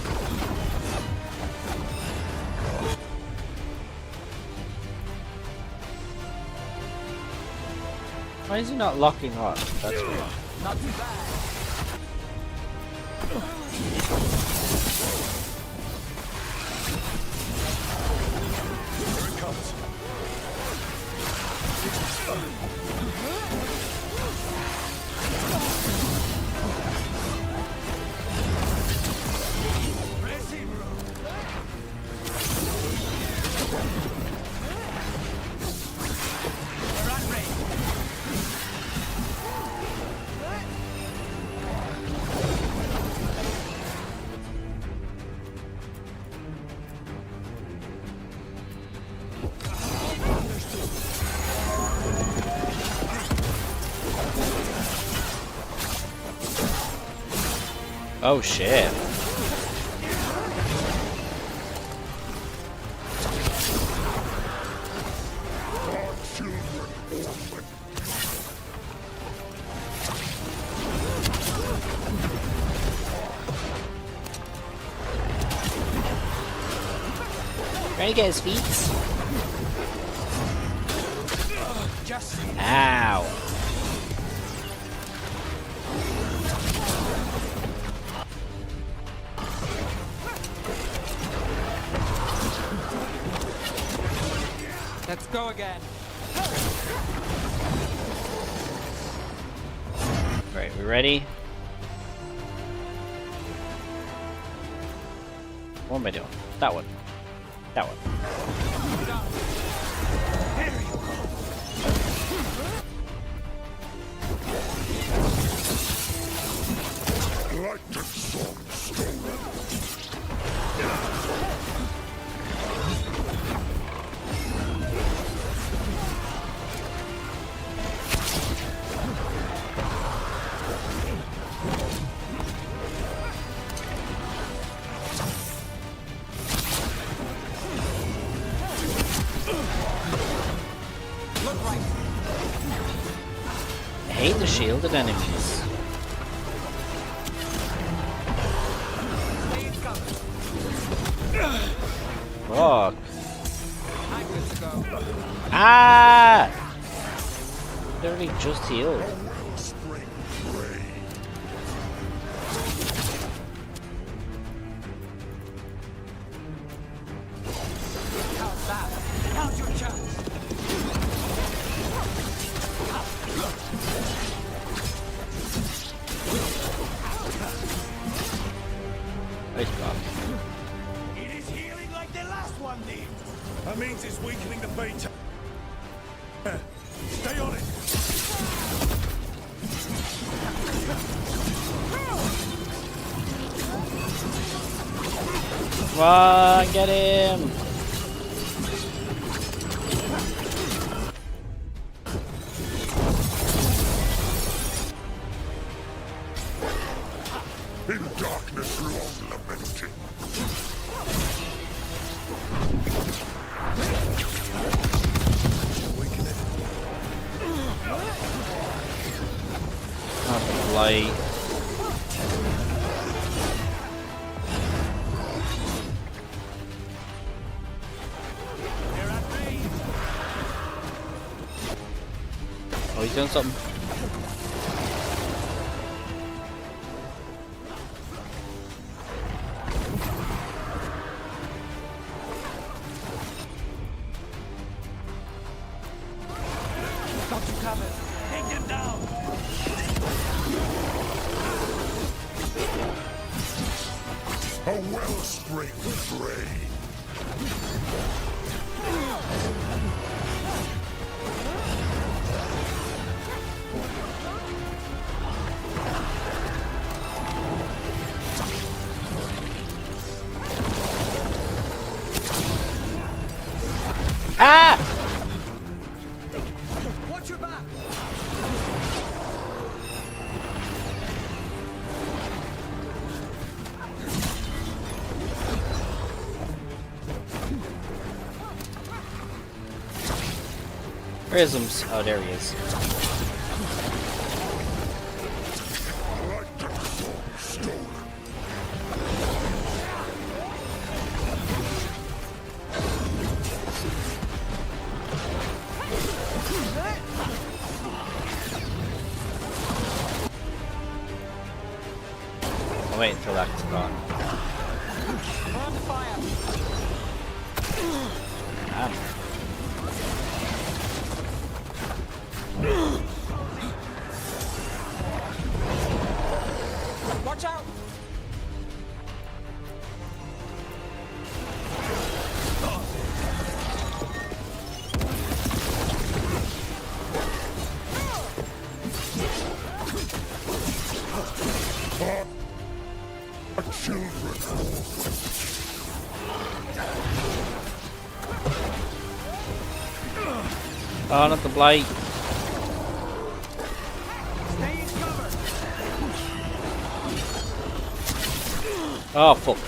Why is he not locking up? That's weird. Not too bad. Here it comes. Oh shit. Trying to get his feet. Ow. Let's go again. Alright, we ready? What am I doing? That one. That one. Like the song stolen. I hate the shielded enemies. Fuck. I'm good to go. Ah! Literally just healed. How's that? Now's your chance. Nice job. It is healing like the last one did. That means it's weakening the beta. Stay on it. Come on, get him! In darkness long lamented. Weaken it. Not the light. Oh, he's doing something. Got you covered. Take them down. break free. Ah! Watch your back! Prisms. Oh, there he is. I'll wait until that's gone. On fire! Damn. Watch out! Oh, not the blight. Stay in cover! Oh, fuck.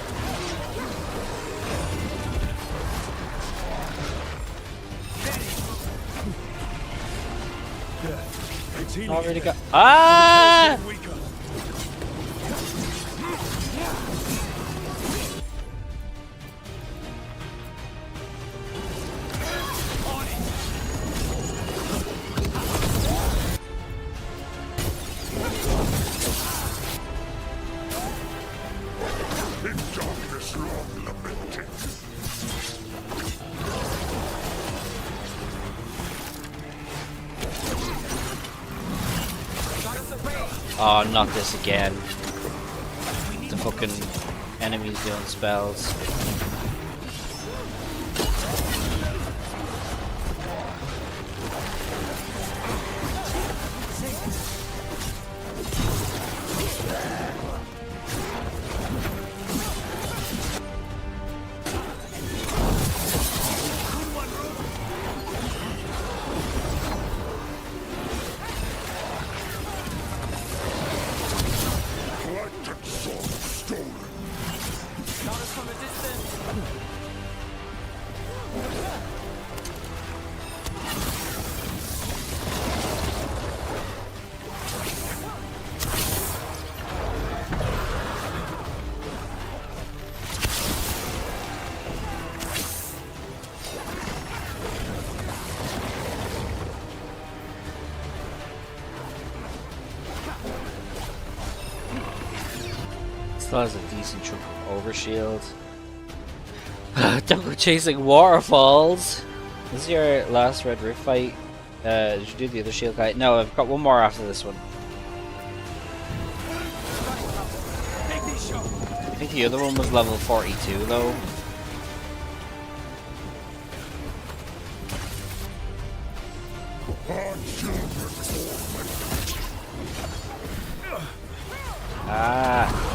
It's healing. Already got. Ah! Weaker. In darkness long lamented. Oh, not this again. The fucking enemies doing spells. Collected sword stolen. Shot us from a distance! Still has a decent chunk of overshield. Don't go chasing waterfalls. This is your last Red Rift fight. Did you do the other shield guy? No, I've got one more after this one. Take these shots! I think the other one was level 42 though. Ah.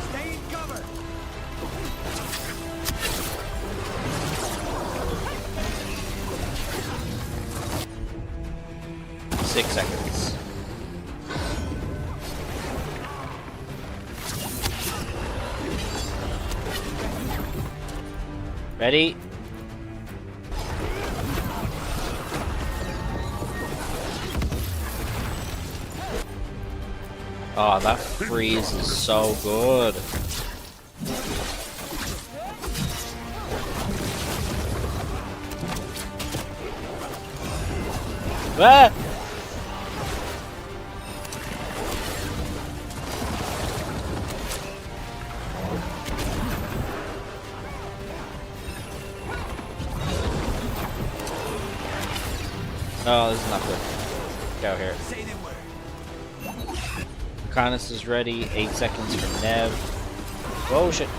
Stay in cover! 6 seconds. Ready? Oh, that freeze is so good. Ah! Get out here. Say the word. Canister's ready. 8 seconds from Nev. Oh shit.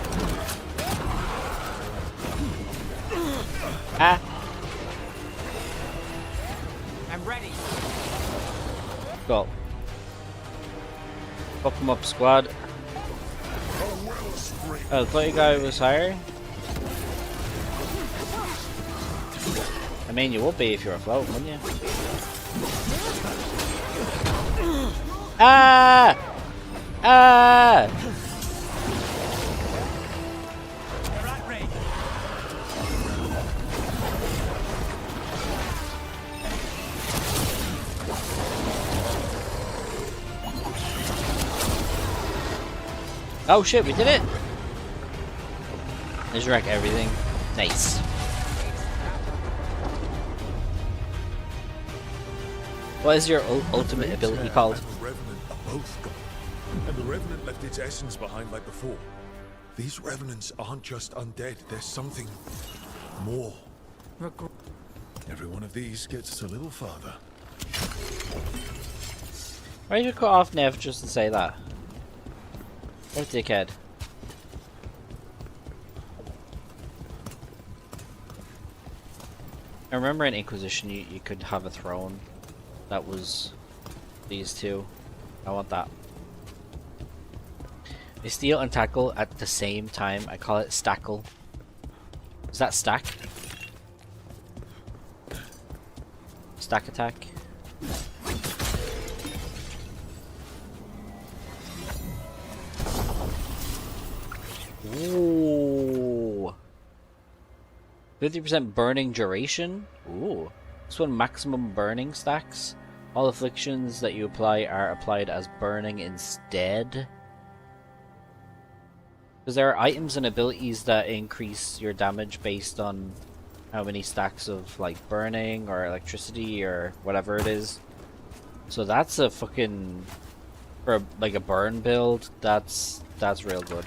Ah. I'm ready. Go. Fuck him up, squad. Oh, I thought your guy was higher. I mean, you would be if you were floating, wouldn't you? Ah! Ah! You're at range. Oh shit, we did it! Just wreck everything. Nice. What is your ultimate ability called? And the Revenant are both gone. And the Revenant left its essence behind like before. These Revenants aren't just undead, there's something more. Every one of these gets us a little farther. Why did you cut off Nev just to say that? What a dickhead. I remember in Inquisition you could have a throne that was these two. I want that. I steal and tackle at the same time. I call it stackle. Is that stack? Stack attack. Ooh. 50% burning duration. Ooh. This one maximum burning stacks. All afflictions that you apply are applied as burning instead. Because there are items and abilities that increase your damage based on how many stacks of like burning or electricity or whatever it is. So that's a fucking, for like a burn build, that's real good.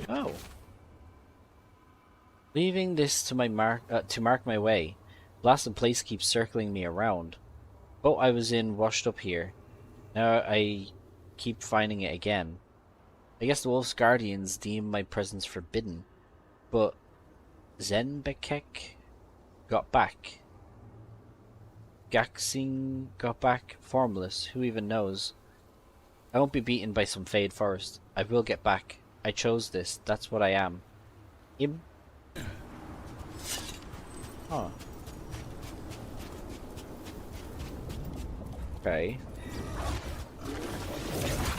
Oh. Leaving this to my mark my way. Blasted place keeps circling me around. Boat I was in washed up here. Now I keep finding it again. I guess the Wolf's Guardians deem my presence forbidden. But Zenbekek got back. Gaxing got back. Formless. Who even knows? I won't be beaten by some Fade Forest. I will get back. I chose this. That's what I am. Huh. Okay.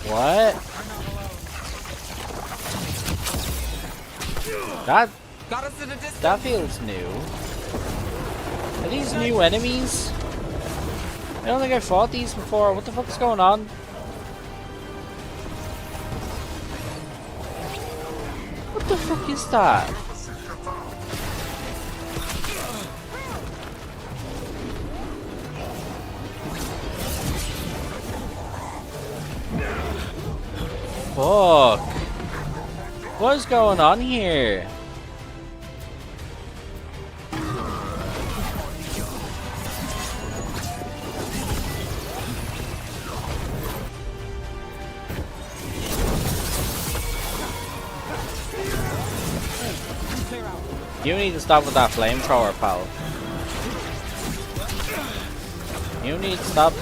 What? That feels new. Are these new enemies? I don't think I fought these before. What the fuck is going on? What the fuck is that? Fuck. What is going on here? You need to stop with that flamethrower, pal. You need to stop.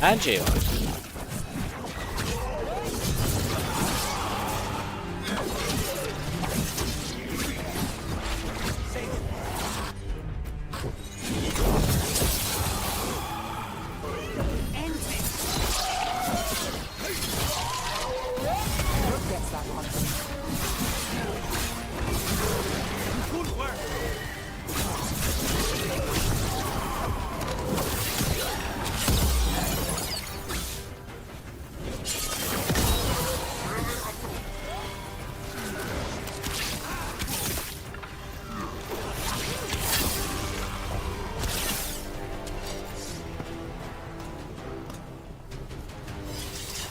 And you.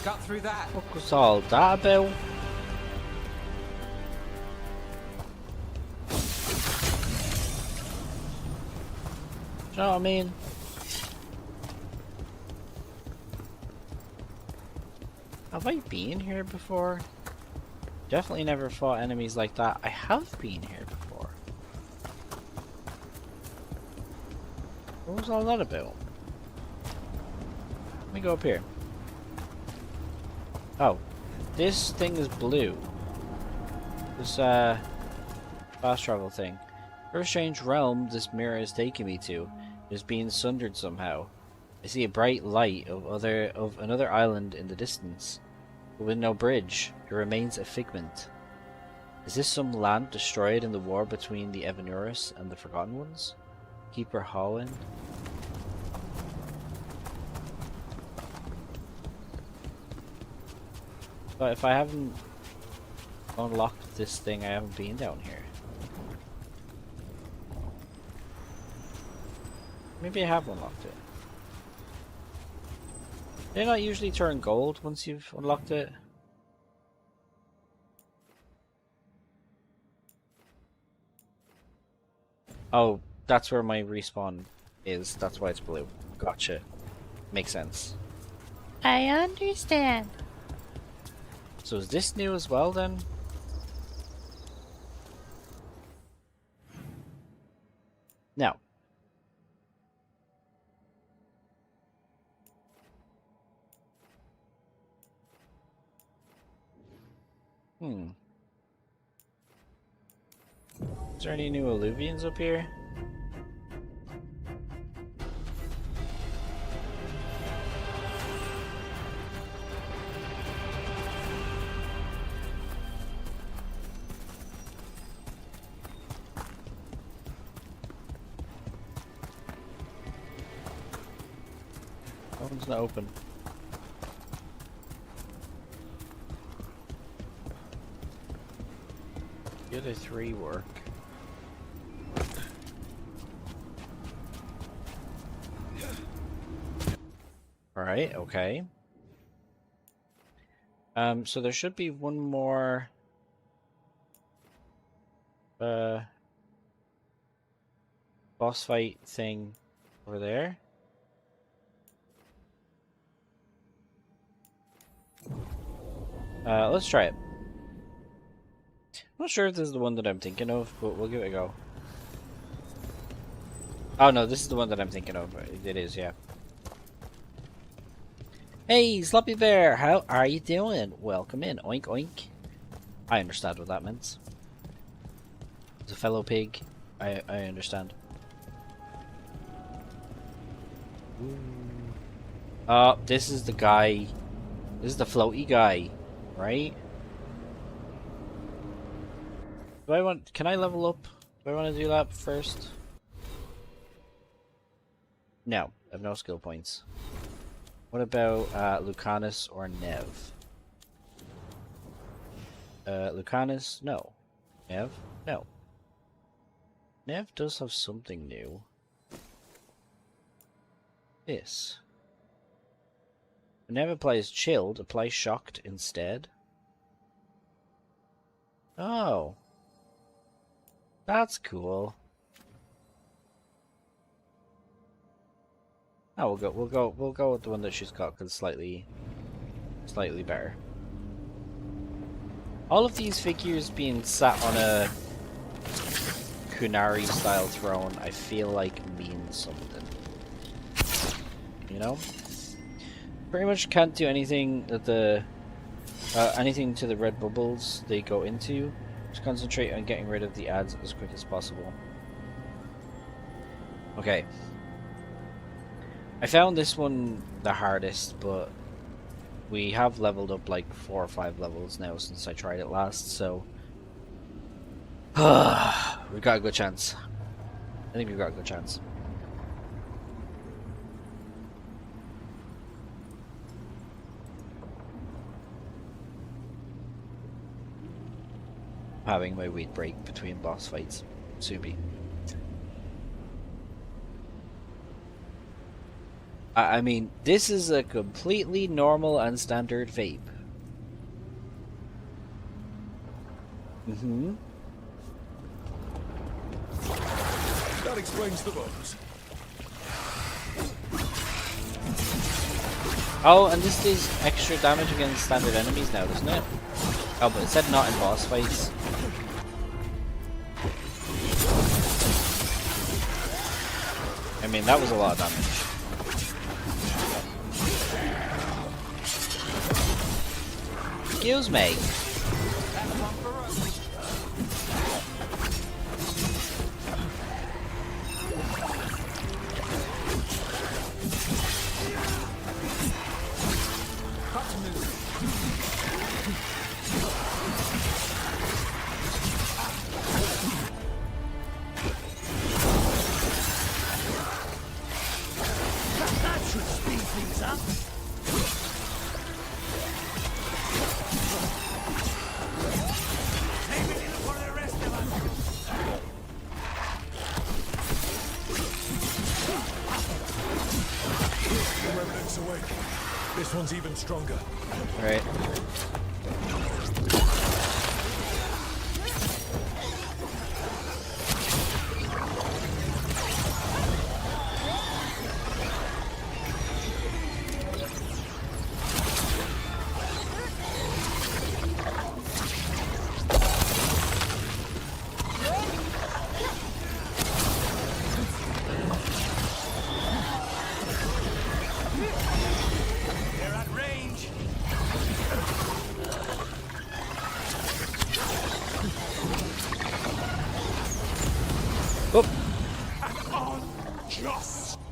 Got through that. What was all that about? know what I mean? Have I been here before? Definitely never fought enemies like that. I have been here before. What was all that about? Let me go up here. Oh, this thing is blue. This fast travel thing. For a strange realm this mirror is taking me to is being sundered somehow. I see a bright light of another island in the distance, but with no bridge. It remains a figment. Is this some land destroyed in the war between the Evanuris and the Forgotten Ones? Keeper Hawin? But if I haven't unlocked this thing, I haven't been down here. Maybe I have unlocked it. They not usually turn gold once you've unlocked it? Oh, that's where my respawn is. That's why it's blue. Gotcha. Makes sense. I understand. So is this new as well then? No. Is there any new alluvians up here? That one's not open. The other three work. Alright, okay. So there should be one more boss fight thing over there. Let's try it. I'm not sure if this is the one that I'm thinking of, but we'll give it a go. Oh no, this is the one that I'm thinking of. It is, yeah. Hey, Sloppy Bear, how are you doing? Welcome in. Oink oink. I understand what that meant. As a fellow pig, I understand. Oh, this is the guy. This is the floaty guy, right? Can I level up? Do I want to do that first? No, I have no skill points. What about Lucanus or Nev? Lucanus? No. Nev? No. Nev does have something new. This. When Nev applies chilled, apply shocked instead. Oh. That's cool. Oh, we'll go with the one that she's got because it's slightly better. All of these figures being sat on a Kunari style throne, I feel like means something. You know? Pretty much can't do anything that the anything to the red bubbles they go into. Just concentrate on getting rid of the ads as quick as possible. Okay. I found this one the hardest, but we have leveled up like 4 or 5 levels now since I tried it last, so we've got a good chance. I think we've got a good chance. Having my wheat break between boss fights. Subi. I mean, this is a completely normal and standard vape. Mm-hmm. That explains the bones. Oh, and this does extra damage against standard enemies now, doesn't it? Oh, but it said not in boss fights. I mean, that was a lot of damage. Excuse me. This one's even stronger. Right.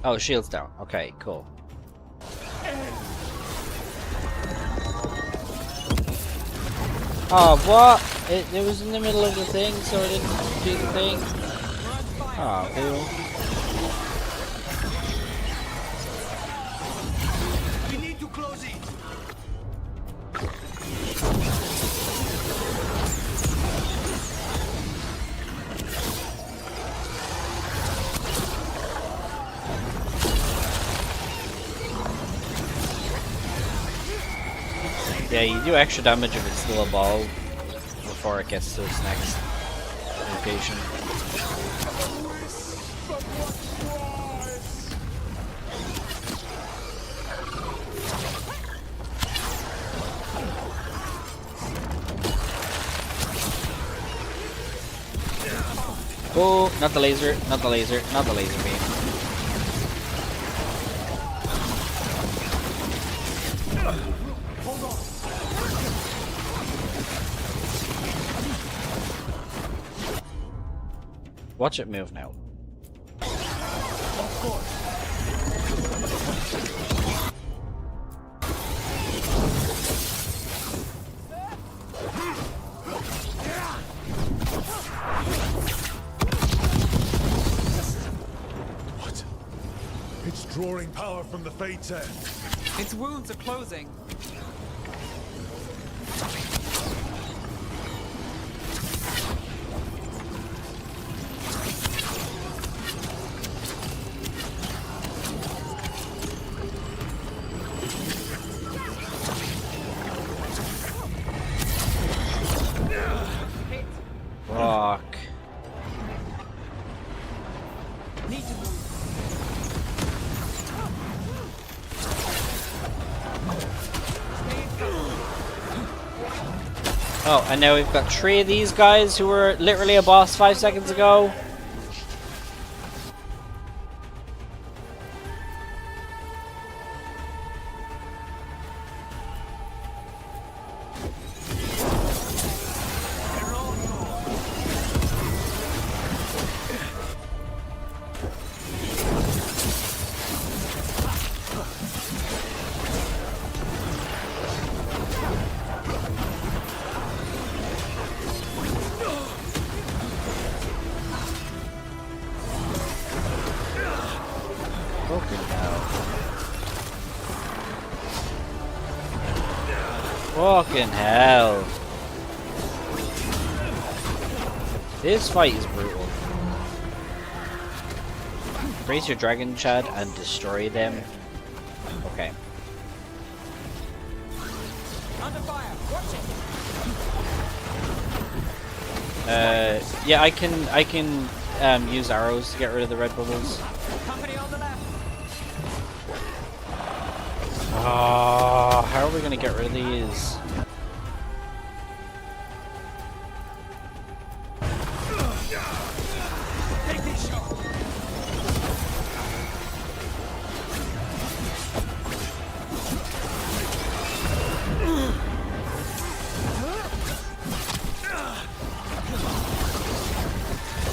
Oh, shield's down. Okay, cool. Oh, what? It was in the middle of the thing, so it didn't do the thing. Oh, cool. We need to close it. Yeah, you do extra damage if it's still a ball before it gets to its next location. Oh, not the laser, not the laser, not the laser beam. Watch it move now. What? It's drawing power from the Fates end. Its wounds are closing. Rock. Need to move. Oh, and now we've got 3 of these guys who were literally a boss 5 seconds ago. Fucking hell. Fucking hell. This fight is brutal. Raise your dragon, Chad, and destroy them. Okay. Under fire. Watch it. Yeah, I can use arrows to get rid of the red bubbles. Company on the left. Oh, how are we gonna get rid of these?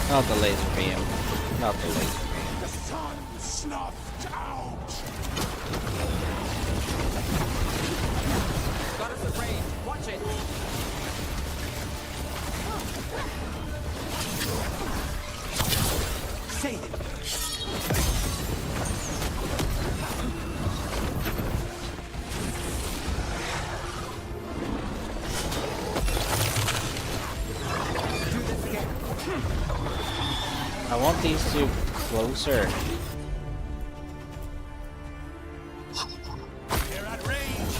Not the laser beam. Not the laser beam. The sun snuffed out. Got us a range. Watch it. Save it. Do this again. I want these two closer. They're at range.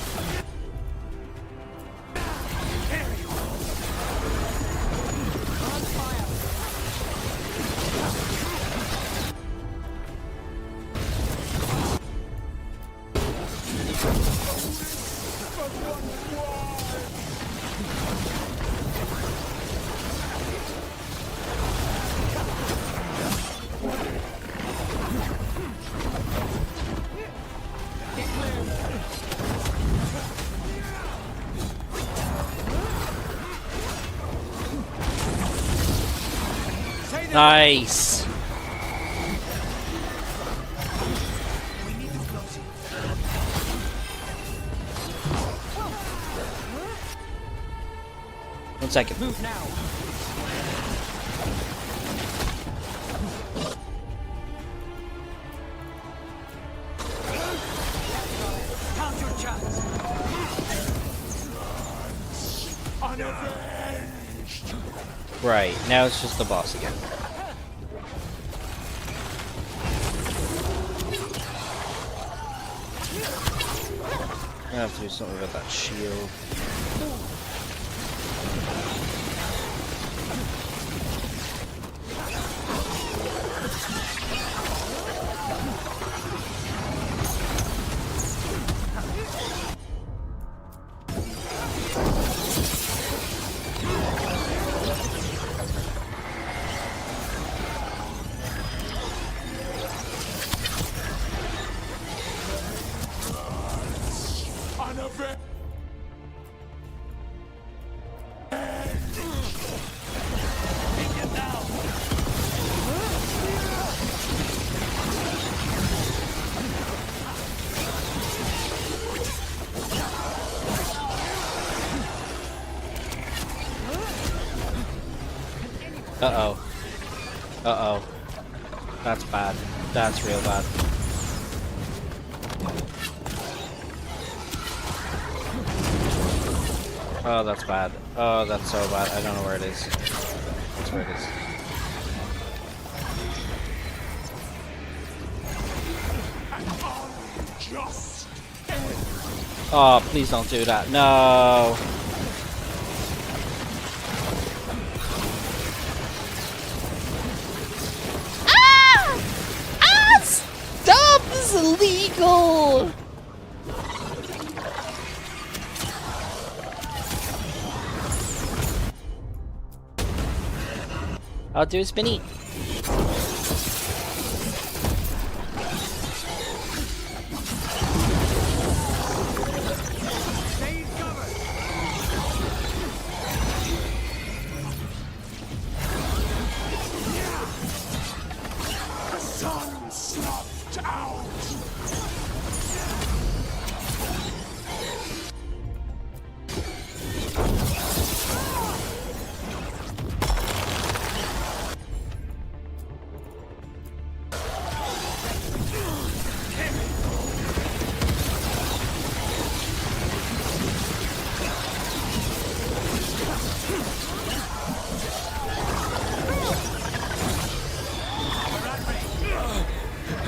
There you are. On fire. Nice. One second. Move now. Count your chance. Unavenged. Right, now it's just the boss again. I have to do something about that shield. Unavenged. Take it now. Uh-oh. Uh-oh. That's bad. That's real bad. Oh, that's bad. Oh, that's so bad. I don't know where it is. That's where it is. Just Oh, please don't do that. No. Ah! Ah! Stop! This is illegal! I'll do a spinny. stay covered. The sun snuffed out.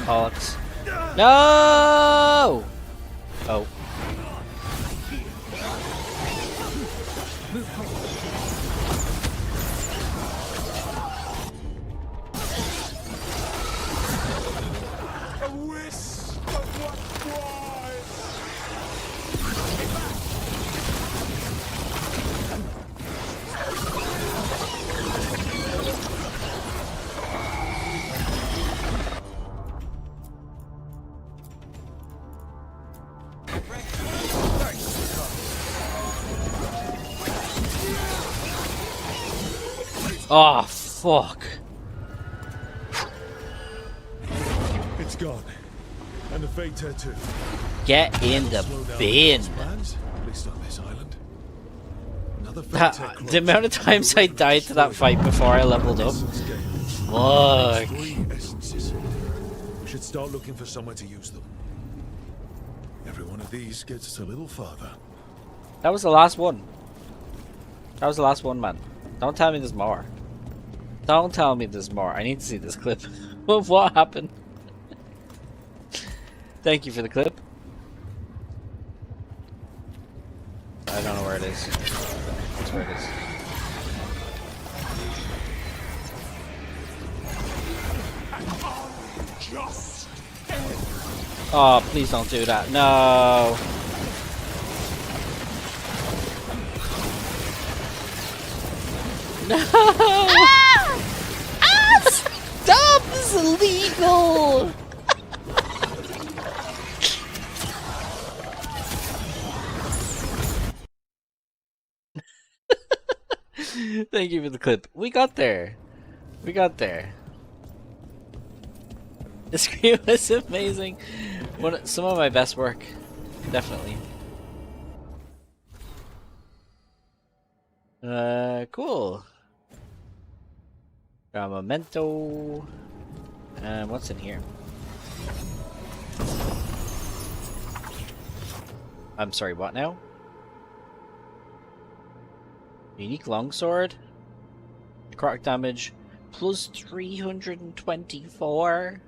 Bollocks. No! Oh. A wisp of what was. Oh, fuck. It's gone. And the fate tattoo. Get in the bin. At least on this island. Another fate tech The amount of times I died to that fight before I leveled up. Fuck. 3 essences. We should start looking for somewhere to use them. Every one of these gets us a little farther. That was the last one. That was the last one, man. Don't tell me there's more. Don't tell me there's more. I need to see this clip of what happened. Thank you for the clip. I don't know where it is. That's where it is. Oh, please don't do that. No. No! Ah! Ah! Stop! This is illegal! Thank you for the clip. We got there. We got there. The screen was amazing. Some of my best work. Definitely. Cool. Got a memento. And what's in here? I'm sorry, what now? Unique longsword. Necrotic damage plus 324.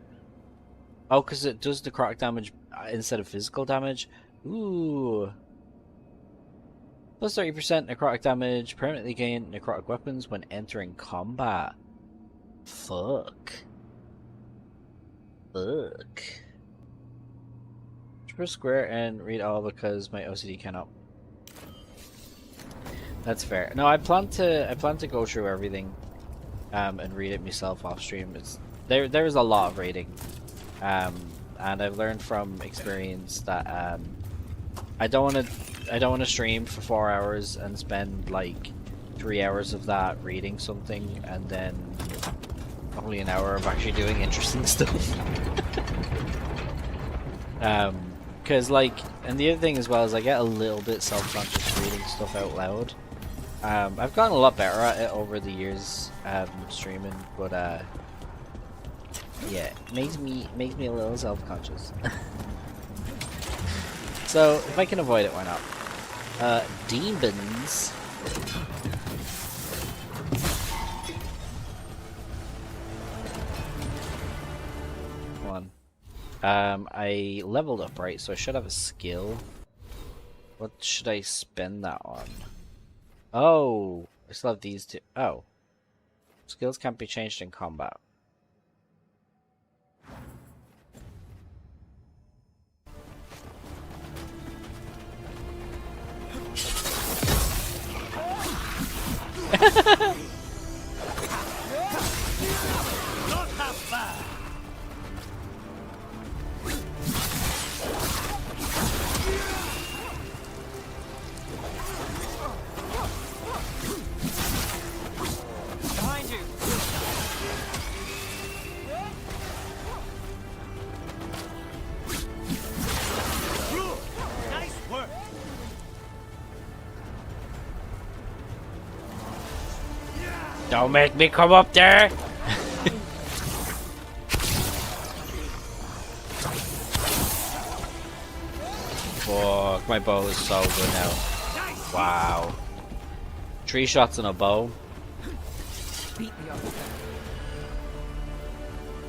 Oh, because it does necrotic damage instead of physical damage. Ooh. Plus 30% necrotic damage. Permanently gain necrotic weapons when entering combat. Fuck. Fuck. Press square and read all because my OCD cannot. That's fair. No, I plan to go through everything, and read it myself off stream. There's a lot of reading, and I've learned from experience that I don't want to stream for 4 hours and spend like 3 hours of that reading something, and then only an hour of actually doing interesting stuff. Because like, and the other thing as well is I get a little bit self-conscious reading stuff out loud. I've gotten a lot better at it over the years streaming, but yeah, it makes me a little self-conscious. So if I can avoid it, why not? Demons. Come on. I leveled up, right? So I should have a skill. What should I spend that on? Oh, I still have these two. Oh. Skills can't be changed in combat. Not half bad. Behind you. Nice work. Don't make me come up there! Fuck, my bow is so good now. Wow. 3 shots in a bow.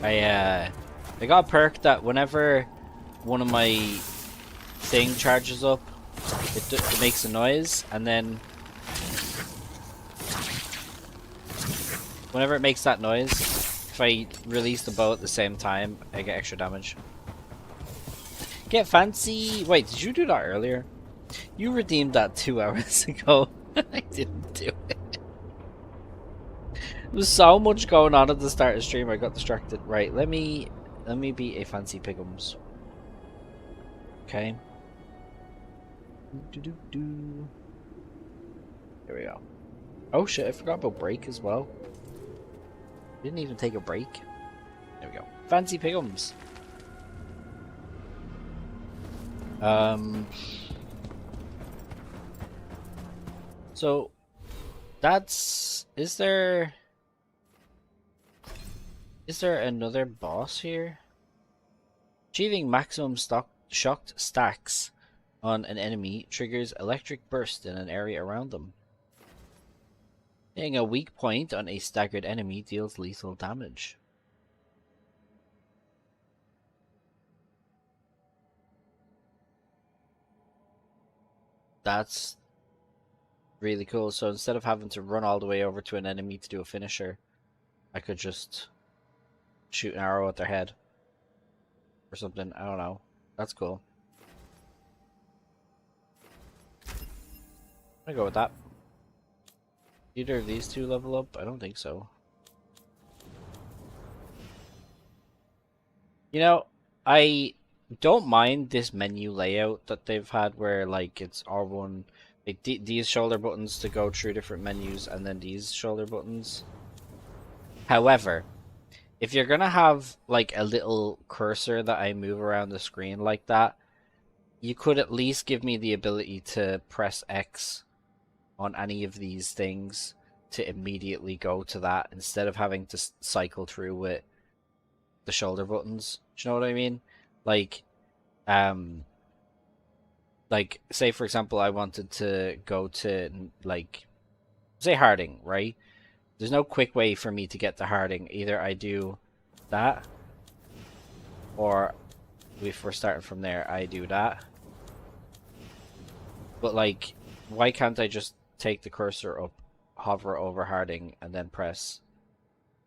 I got a perk that whenever one of my thing charges up, it makes a noise, and then whenever it makes that noise, if I release the bow at the same time, I get extra damage. Get fancy! Wait, did you do that earlier? You redeemed that 2 hours ago. I didn't do it. There was so much going on at the start of stream, I got distracted. Right, let me be a fancy pickums. Okay. Here we go. Oh shit, I forgot about break as well. Didn't even take a break. There we go. Fancy pigums. So that's is there another boss here? Achieving maximum shocked stacks on an enemy triggers electric burst in an area around them. Hitting a weak point on a staggered enemy deals lethal damage. That's really cool. So instead of having to run all the way over to an enemy to do a finisher, I could just shoot an arrow at their head or something. I don't know. That's cool. I'm gonna go with that. Either of these two level up? I don't think so. You know, I don't mind this menu layout that they've had where like it's R1, like these shoulder buttons to go through different menus and then these shoulder buttons. However, if you're gonna have like a little cursor that I move around the screen like that, you could at least give me the ability to press X on any of these things to immediately go to that instead of having to cycle through with the shoulder buttons. Do you know what I mean? Like say for example I wanted to go to like say Harding, right? There's no quick way for me to get to Harding. Either I do that, or if we're starting from there, I do that. But like, why can't I just take the cursor up, hover over Harding, and then press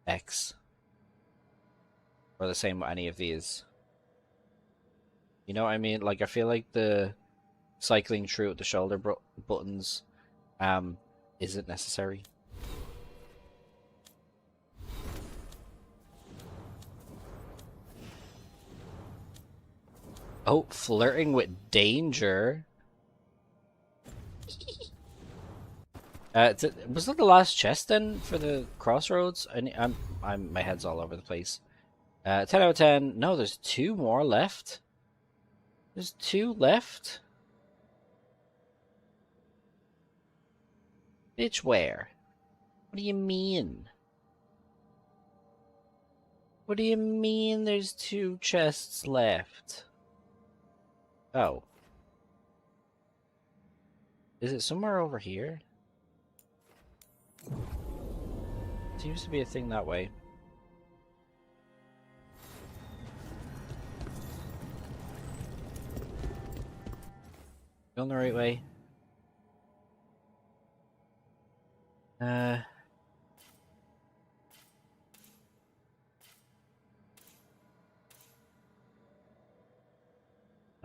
X? Or the same with any of these. You know what I mean? Like, I feel like the cycling through with the shoulder buttons isn't necessary. Oh, flirting with danger. Was that the last chest then for the crossroads? My head's all over the place. 10 out of 10. No, there's 2 more left. There's 2 left. Bitch, where? What do you mean? What do you mean there's 2 chests left? Oh. Is it somewhere over here? Seems to be a thing that way. Going the right way.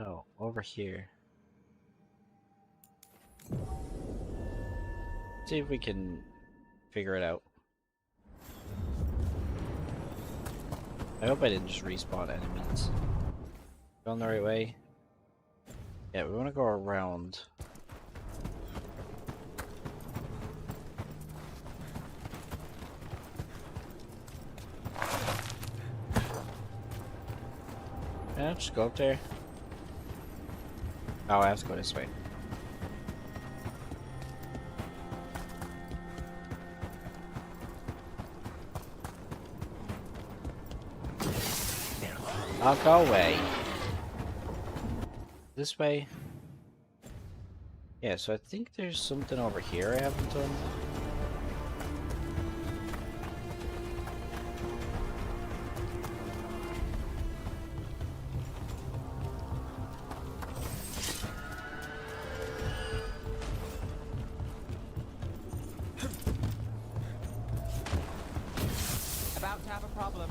Oh, over here. See if we can figure it out. I hope I didn't just respawn enemies. Going the right way? Yeah, we want to go around. Yeah, just go up there. Oh, I have to go this way. I'll go away. This way? Yeah, so I think there's something over here I haven't done. About to have a problem.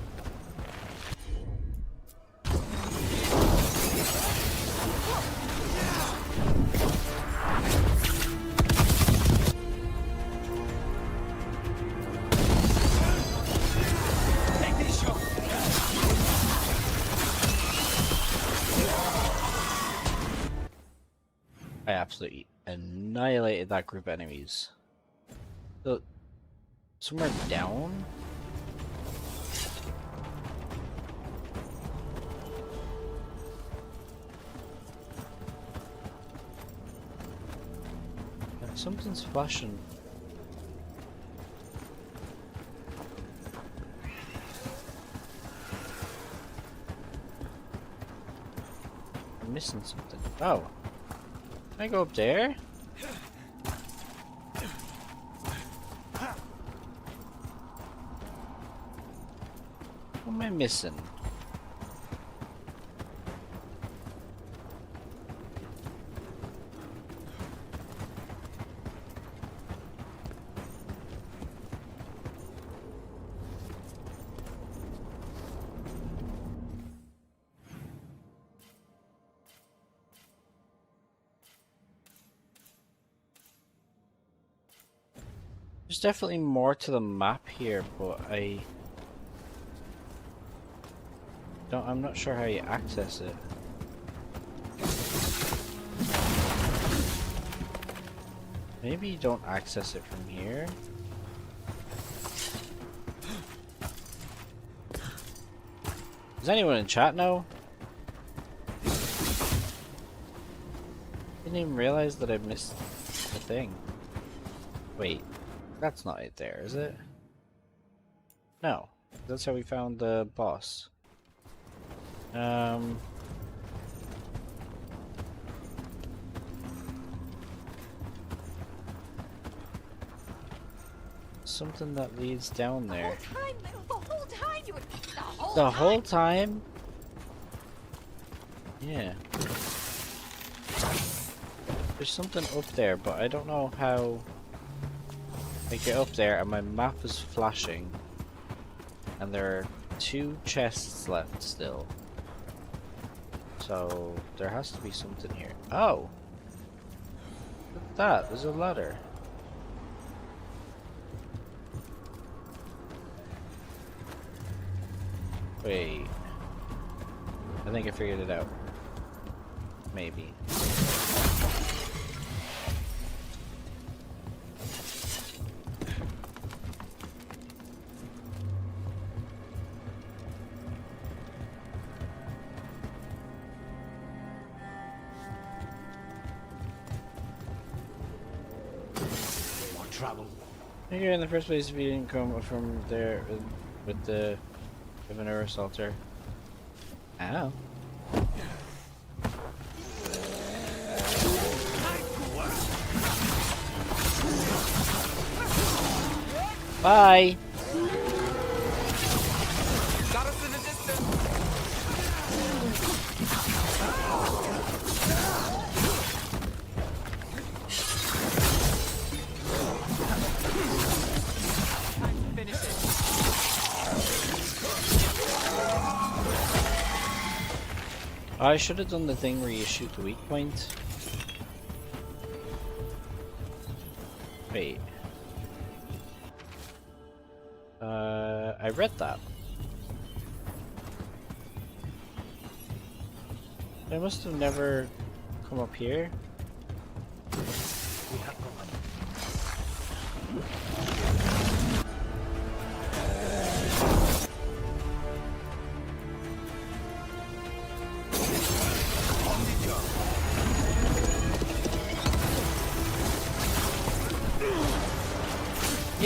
I absolutely annihilated that group of enemies. So, somewhere down? Something's flashing. I'm missing something. Oh. Can I go up there? What am I missing? There's definitely more to the map here, but I'm not sure how you access it. Maybe you don't access it from here. Does anyone in chat know? Didn't even realize that I missed the thing. Wait, that's not it there, is it? No, that's how we found the boss. Something that leads down there. The whole time? Yeah. There's something up there, but I don't know how I get up there, and my map is flashing. And there are 2 chests left still. So there has to be something here. Oh! Look at that, there's a ladder. Wait. I think I figured it out. Maybe. Trouble. Here in the first place, if you didn't come from there with the Governor Assaulter. Ow. Bye. Got us in the distance. I should have done the thing where you shoot the weak point. Wait. I read that. I must have never come up here.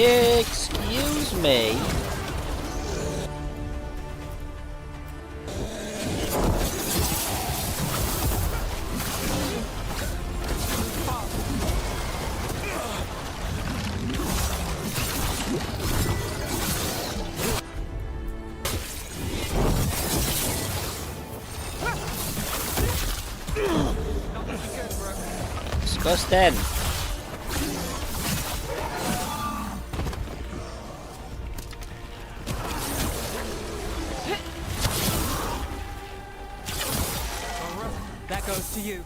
Excuse me. Disgusting. That goes to you.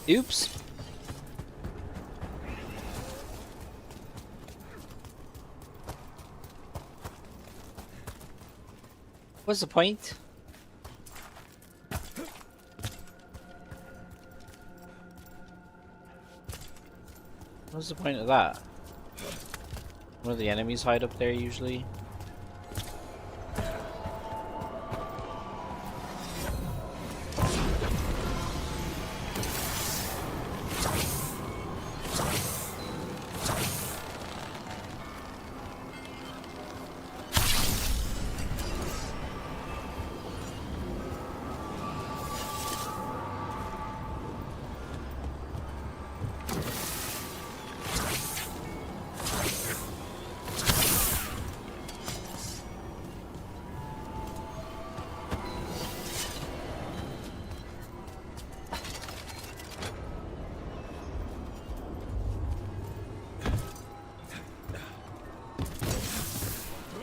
Oops. What's the point? What's the point of that? One of the enemies hide up there usually.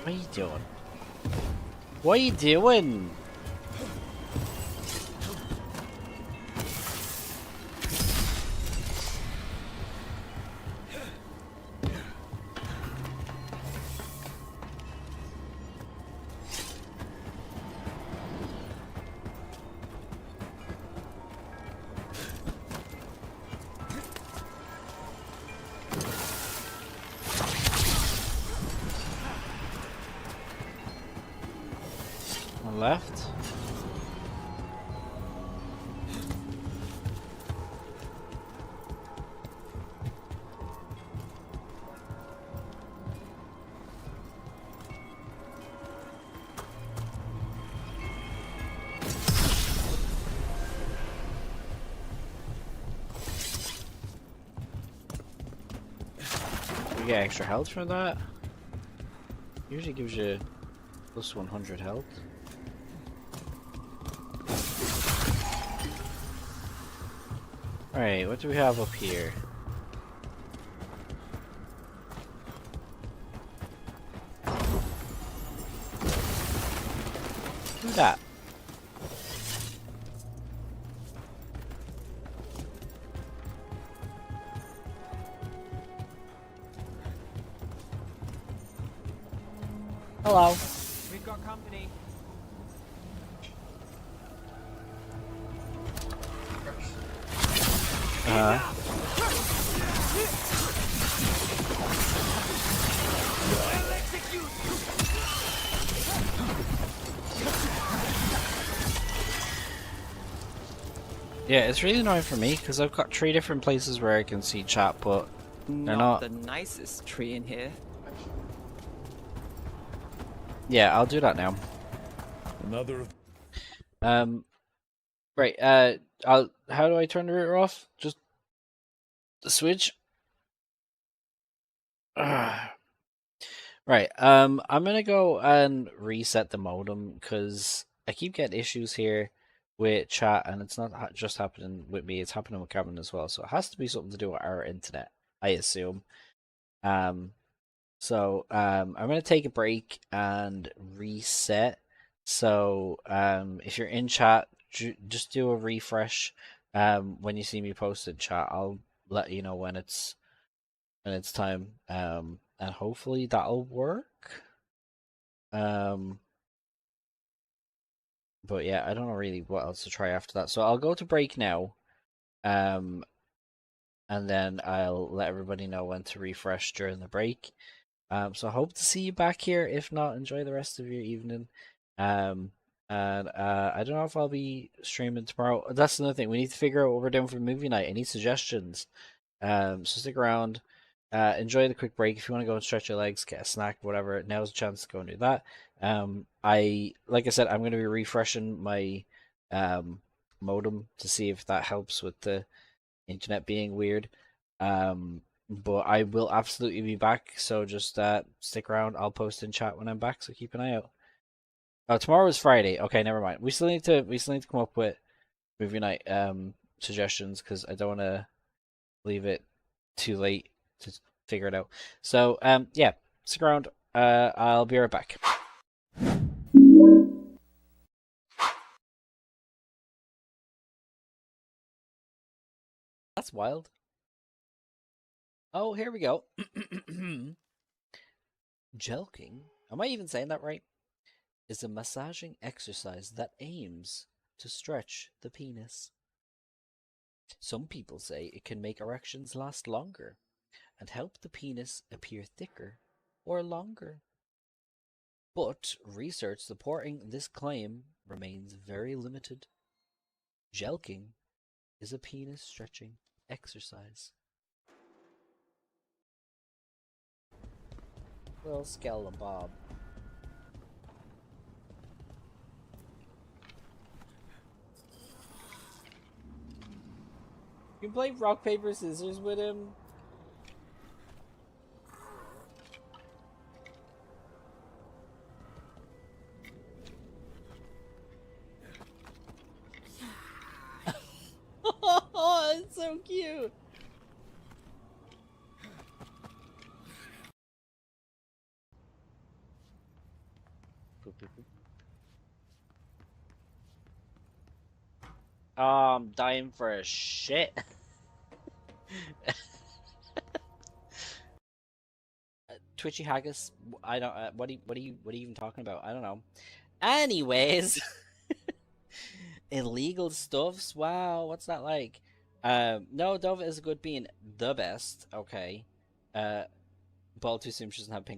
What are you doing? What are you doing? On left. You get extra health from that. Usually gives you plus 100 health. Alright, what do we have up here? Who's that? Hello. We've got company. Yeah, it's really annoying for me because I've got 3 different places where I can see chat, but they're not the nicest tree in here. Yeah, I'll do that now. Another. Right. How do I turn the router off? Just the switch. Right. I'm gonna go and reset the modem because I keep getting issues here with chat, and it's not just happening with me; it's happening with Cameron as well. So it has to be something to do with our internet, I assume. So I'm gonna take a break and reset. So if you're in chat, just do a refresh. When you see me post in chat, I'll let you know when it's time. And hopefully that'll work. But yeah, I don't know really what else to try after that. So I'll go to break now. And then I'll let everybody know when to refresh during the break. So I hope to see you back here. If not, enjoy the rest of your evening. And I don't know if I'll be streaming tomorrow. That's another thing. We need to figure out what we're doing for movie night. I need suggestions. So stick around. Enjoy the quick break. If you want to go and stretch your legs, get a snack, whatever, now's a chance to go and do that. Like I said, I'm going to be refreshing my modem to see if that helps with the internet being weird. But I will absolutely be back, so just stick around. I'll post in chat when I'm back, so keep an eye out. Oh, tomorrow is Friday. Okay, never mind. We still need to come up with movie night suggestions because I don't want to leave it too late to figure it out. So yeah, stick around. I'll be right back. That's wild. Oh, here we go. Jelking, am I even saying that right? Is a massaging exercise that aims to stretch the penis. Some people say it can make erections last longer, and help the penis appear thicker or longer. But research supporting this claim remains very limited. Jelking is a penis stretching exercise. Little skeleton Bob. You can play rock, paper, scissors with him. Oh, it's so cute. Boop, boop, boop. Oh, I'm dying for a shit. Twitchy Haggis, I don't. What are you even talking about? I don't know. Anyways, illegal stuffs. Wow, what's that like? No, Dove is good being the best. Okay. Ball too soon. She doesn't have pink